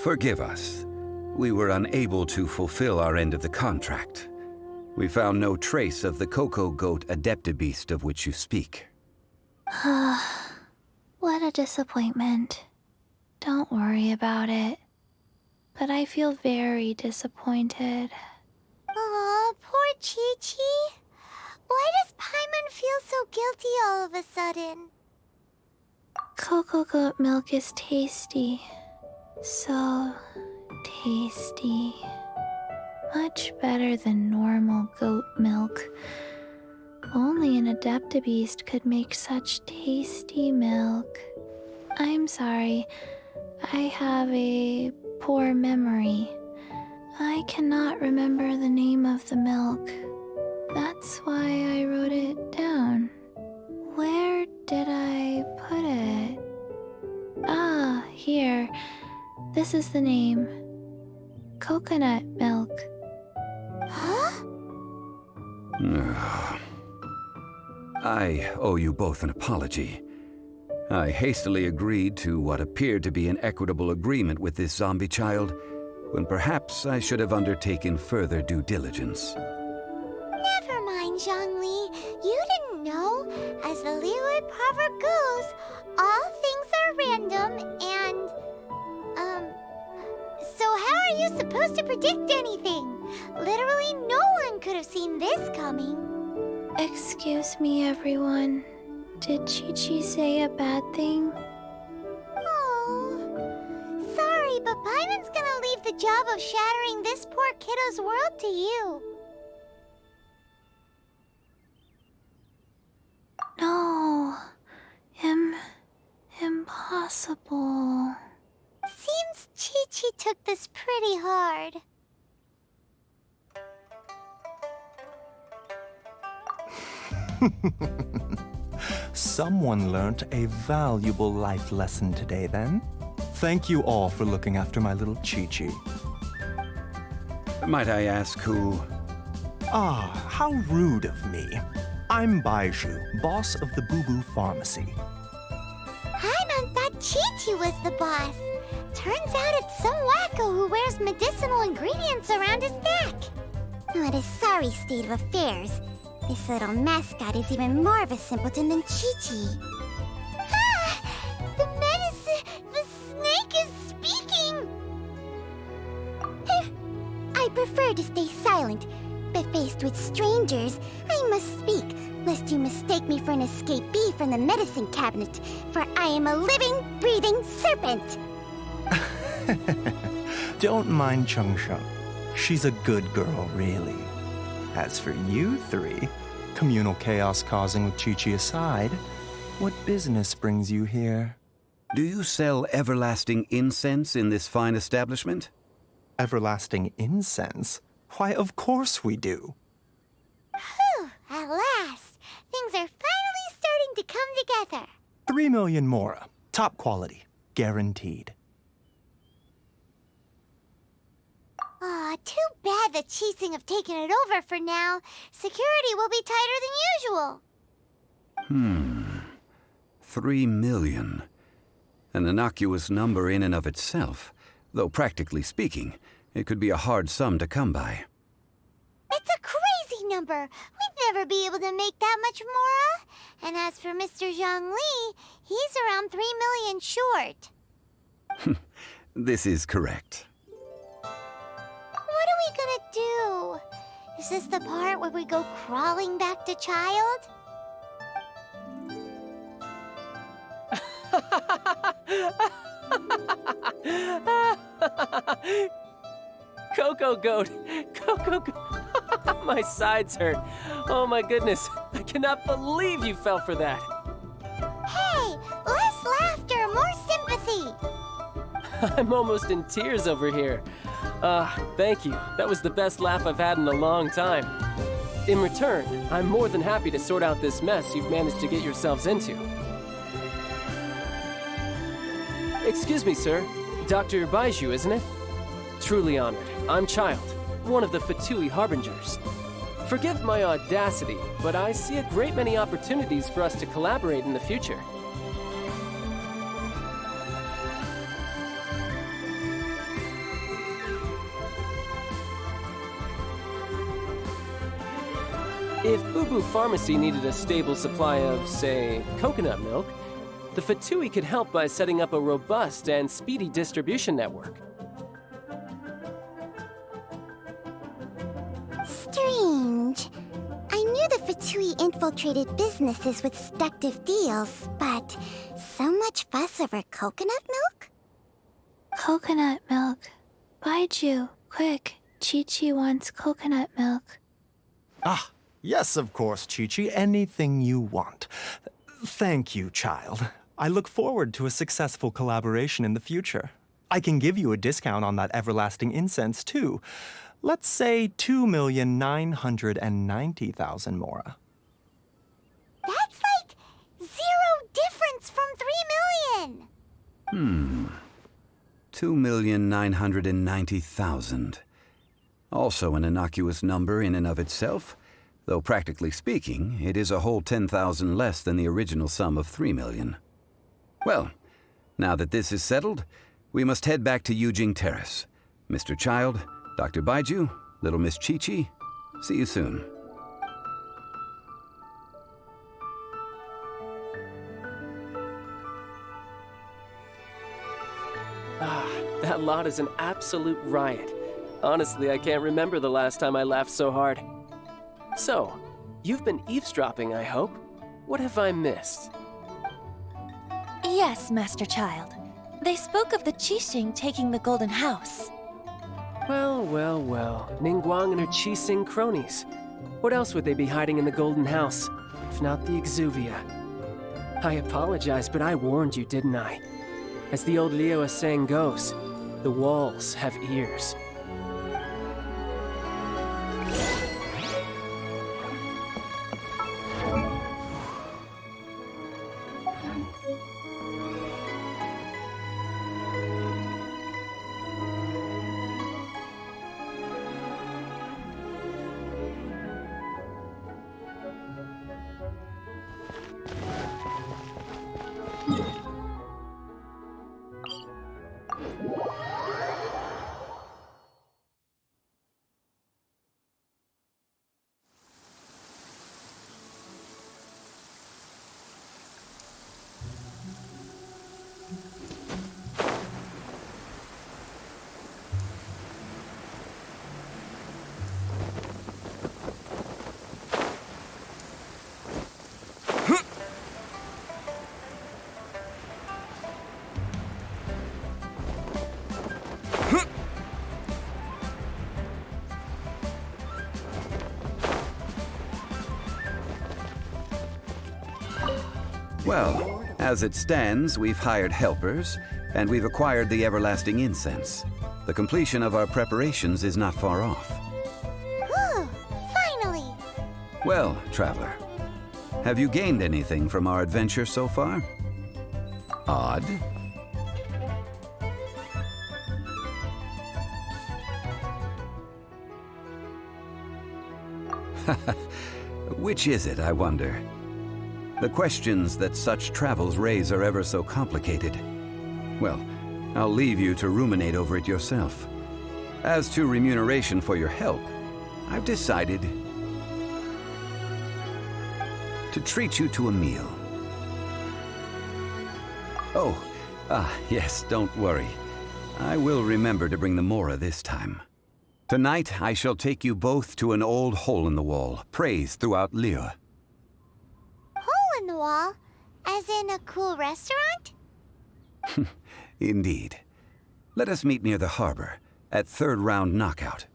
Forgive us. We were unable to fulfill our end of the contract. We found no trace of the Coco Goat Adeptabeast of which you speak. What a disappointment. Don't worry about it. But I feel very disappointed. Aw, poor Ch.1. Why does Paimon feel so guilty all of a sudden? Cocoa goat milk is tasty. So tasty. Much better than normal goat milk. Only an Adeptabeast could make such tasty milk. I'm sorry. I have a poor memory. I cannot remember the name of the milk. That's why I wrote it down. Where did I put it? Ah, here. This is the name. Coconut milk. Huh? I owe you both an apology. I hastily agreed to what appeared to be an equitable agreement with this zombie child, when perhaps I should have undertaken further due diligence. Never mind, Zhongli. You didn't know. As the Liyue proverb goes, all things are random and... So how are you supposed to predict anything? Literally no one could have seen this coming. Excuse me, everyone. Did Ch.1 say a bad thing? Oh, sorry, but Paimon's gonna leave the job of shattering this poor kiddo's world to you. No. Impossible. Seems Chi-Chi took this pretty hard. Someone learnt a valuable life lesson today, then. Thank you all for looking after my little Chi-Chi. Might I ask who? Ah, how rude of me. I'm Baiju, boss of the Boo Boo Pharmacy. Paimon thought Chi-Chi was the boss. Turns out it's some wacko who wears medicinal ingredients around his neck. What a sorry state of affairs. This little mascot is even more of a simpleton than Chi-Chi. Ah! The snake is speaking! I prefer to stay silent, but faced with strangers, I must speak, lest you mistake me for an escapee from the medicine cabinet, for I am a living, breathing serpent! Don't mind Chung Sheng. She's a good girl, really. As for you three, communal chaos causing with Chi-Chi aside, what business brings you here? Do you sell everlasting incense in this fine establishment? Everlasting incense? Why, of course we do. Whew, at last! Things are finally starting to come together. 3 million mora. Top quality. Guaranteed. Aw, too bad the Chising have taken it over for now. Security will be tighter than usual. 3 million. An innocuous number in and of itself, though practically speaking, it could be a hard sum to come by. It's a crazy number. We'd never be able to make that much mora. And as for Mr. Zhongli, he's around 3 million short. This is correct. What are we gonna do? Is this the part where we go crawling back to Child? Coco Goat! Coco Goat! My sides hurt. Oh my goodness. I cannot believe you fell for that. Hey, less laughter, more sympathy. I'm almost in tears over here. Thank you. That was the best laugh I've had in a long time. In return, I'm more than happy to sort out this mess you've managed to get yourselves into. Excuse me, sir. Dr. Baiju, isn't it? Truly honored. I'm Child, one of the Fatui Harbingers. Forgive my audacity, but I see a great many opportunities for us to collaborate in the future. If Boo Boo Pharmacy needed a stable supply of, say, coconut milk, the Fatui could help by setting up a robust and speedy distribution network. Strange. I knew the Fatui infiltrated businesses with seductive deals, but so much fuss over coconut milk? Coconut milk. Baiju, quick. Chi-Chi wants coconut milk. Ah, yes, of course, Chi-Chi. Anything you want. Thank you, Child. I look forward to a successful collaboration in the future. I can give you a discount on that everlasting incense, too. Let's say 2,990,000 mora. That's like 0 difference from 3 million. 2,990,000. Also an innocuous number in and of itself, though practically speaking, it is a whole 10,000 less than the original sum of 3 million. Well, now that this is settled, we must head back to Yujing Terrace. Mr. Child, Dr. Baiju, little Miss Chi-Chi, see you soon. That lot is an absolute riot. Honestly, I can't remember the last time I laughed so hard. So, you've been eavesdropping, I hope? What have I missed? Yes, Master Child. They spoke of the Qixing taking the Golden House. Well, well. Ningguang and her Qixing cronies. What else would they be hiding in the Golden House? if not the exuvia. I apologize, but I warned you, didn't I? As the old Liyue saying goes, the walls have ears. Well, as it stands, we've hired helpers, and we've acquired the everlasting incense. The completion of our preparations is not far off. Whew, finally! Well, traveler, have you gained anything from our adventure so far? Odd. Which is it, I wonder? The questions that such travels raise are ever so complicated. Well, I'll leave you to ruminate over it yourself. As to remuneration for your help, I've decided to treat you to a meal. Oh, yes, don't worry. I will remember to bring the Mora this time. Tonight, I shall take you both to an old hole in the wall, praised throughout Liyue. Hole in the wall? As in a cool restaurant? Indeed. Let us meet near the harbor, at third round knockout.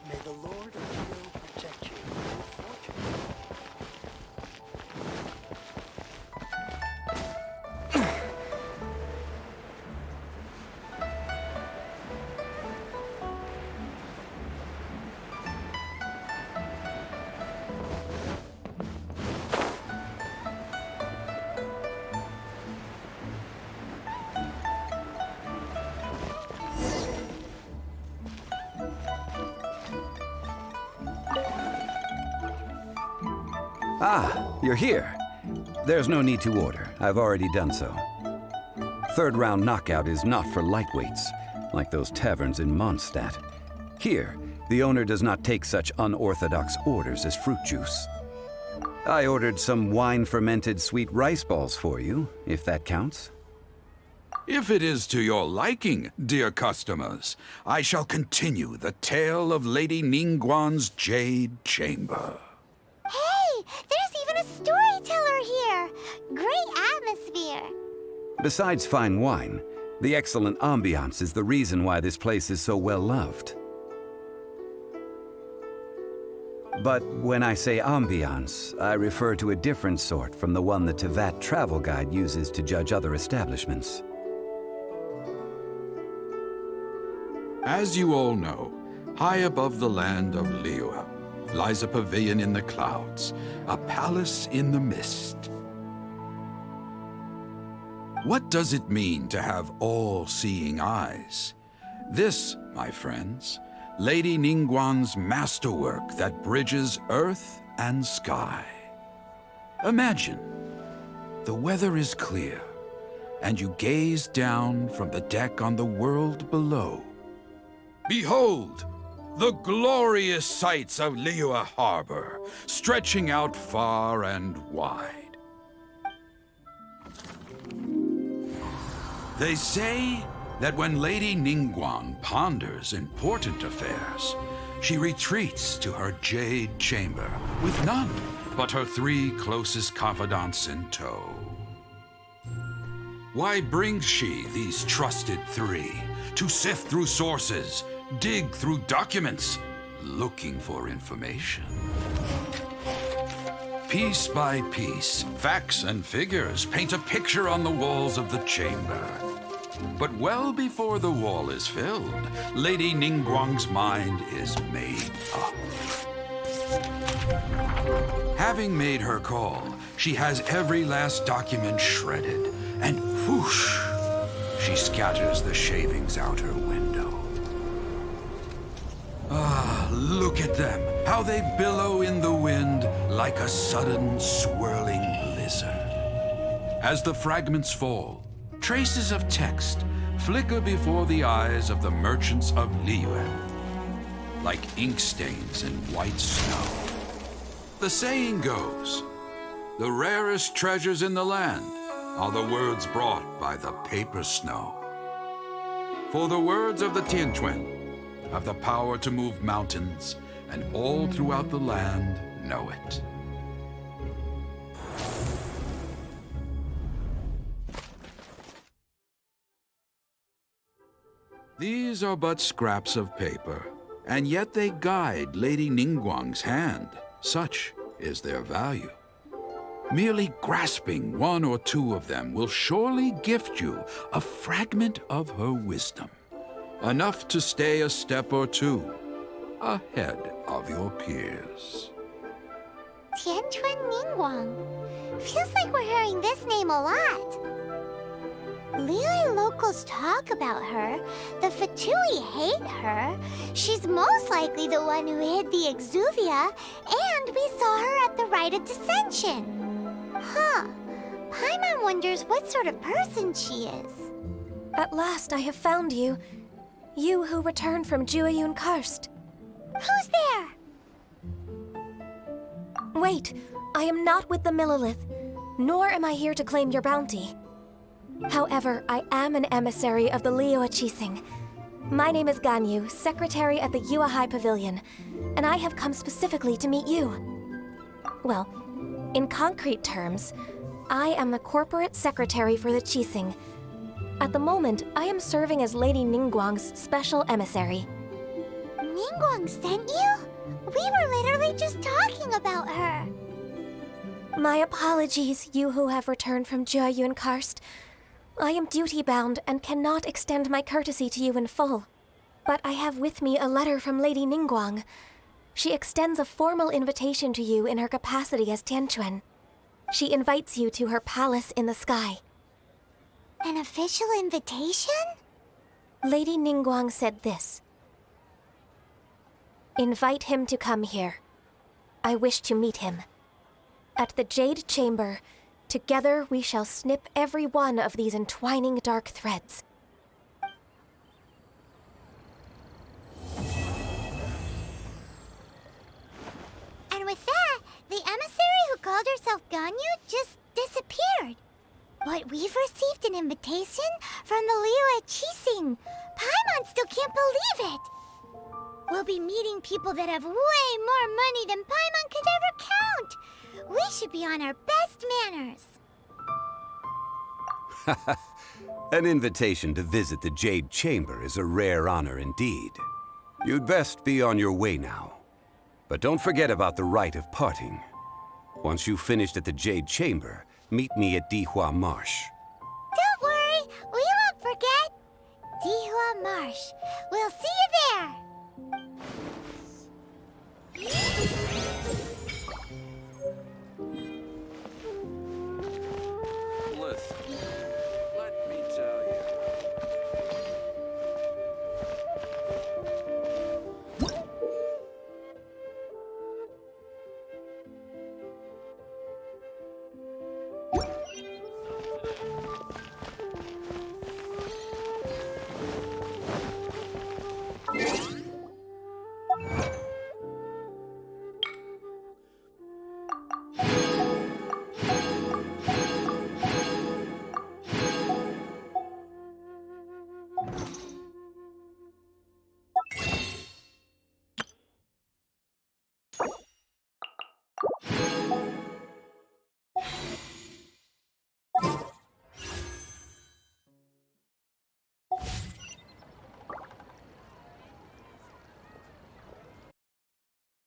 May the Lord of Liyue protect you and fortune. Ah, you're here. There's no need to order. I've already done so. Third round knockout is not for lightweights, like those taverns in Mondstadt. Here, the owner does not take such unorthodox orders as fruit juice. I ordered some wine-fermented sweet rice balls for you, if that counts. If it is to your liking, dear customers, I shall continue the tale of Lady Ningguang's Jade Chamber. Hey, there's even a storyteller here! Great atmosphere! Besides fine wine, the excellent ambiance is the reason why this place is so well loved. But when I say ambiance, I refer to a different sort from the one the Tevat travel guide uses to judge other establishments. As you all know, high above the land of Liyue lies a pavilion in the clouds, a palace in the mist. What does it mean to have all-seeing eyes? This, my friends, Lady Ningguang's masterwork that bridges earth and sky. Imagine, the weather is clear, and you gaze down from the deck on the world below. Behold, the glorious sights of Liyue Harbor, stretching out far and wide. They say that when Lady Ningguang ponders important affairs, she retreats to her jade chamber with none but her 3 closest confidants in tow. Why brings she these trusted 3 to sift through sources, dig through documents, looking for information? Piece by piece, facts and figures paint a picture on the walls of the chamber. But well before the wall is filled, Lady Ningguang's mind is made up. Having made her call, she has every last document shredded, and whoosh, she scatters the shavings out her window. Ah, look at them, how they billow in the wind like a sudden swirling blizzard. As the fragments fall, traces of text flicker before the eyes of the merchants of Liyue, like ink stains in white snow. The saying goes, the rarest treasures in the land are the words brought by the paper snow. For the words of the Ch.1 have the power to move mountains, and all throughout the land know it. These are but scraps of paper, and yet they guide Lady Ningguang's hand. Such is their value. Merely grasping 1 or 2 of them will surely gift you a fragment of her wisdom, enough to stay a step or 2 ahead of your peers. Ch.1 Ningguang. Feels like we're hearing this name a lot. Liyue locals talk about her. The Fatui hate her. She's most likely the one who hid the Exuvia, and we saw her at the Rite of Dissension. Huh. Paimon wonders what sort of person she is. At last I have found you. You who returned from Ch.1 Karst. Who's there? Wait, I am not with the Millelith, nor am I here to claim your bounty. However, I am an emissary of the Liyue Qixing. My name is Ganyu, secretary at the Yue High Pavilion, and I have come specifically to meet you. Well, in concrete terms, I am the corporate secretary for the Qixing. At the moment, I am serving as Lady Ningguang's special emissary. Ningguang sent you? We were literally just talking about her. My apologies, you who have returned from Ch.1 Karst. I am duty-bound and cannot extend my courtesy to you in full. But I have with me a letter from Lady Ningguang. She extends a formal invitation to you in her capacity as Tianquan. She invites you to her palace in the sky. An official invitation? Lady Ningguang said this. Invite him to come here. I wish to meet him. At the Jade Chamber, together we shall snip every one of these entwining dark threads. And with that, the emissary who called herself Ganyu just disappeared. But we've received an invitation from the Liyue Qixing. Paimon still can't believe it. We'll be meeting people that have way more money than Paimon could ever count. We should be on our best manners. An invitation to visit the Jade Chamber is a rare honor indeed. You'd best be on your way now. But don't forget about the rite of parting. Once you've finished at the Jade Chamber, meet me at Dihua Marsh. Don't worry, we won't forget. Dihua Marsh. We'll see you there. Listen, let me tell you.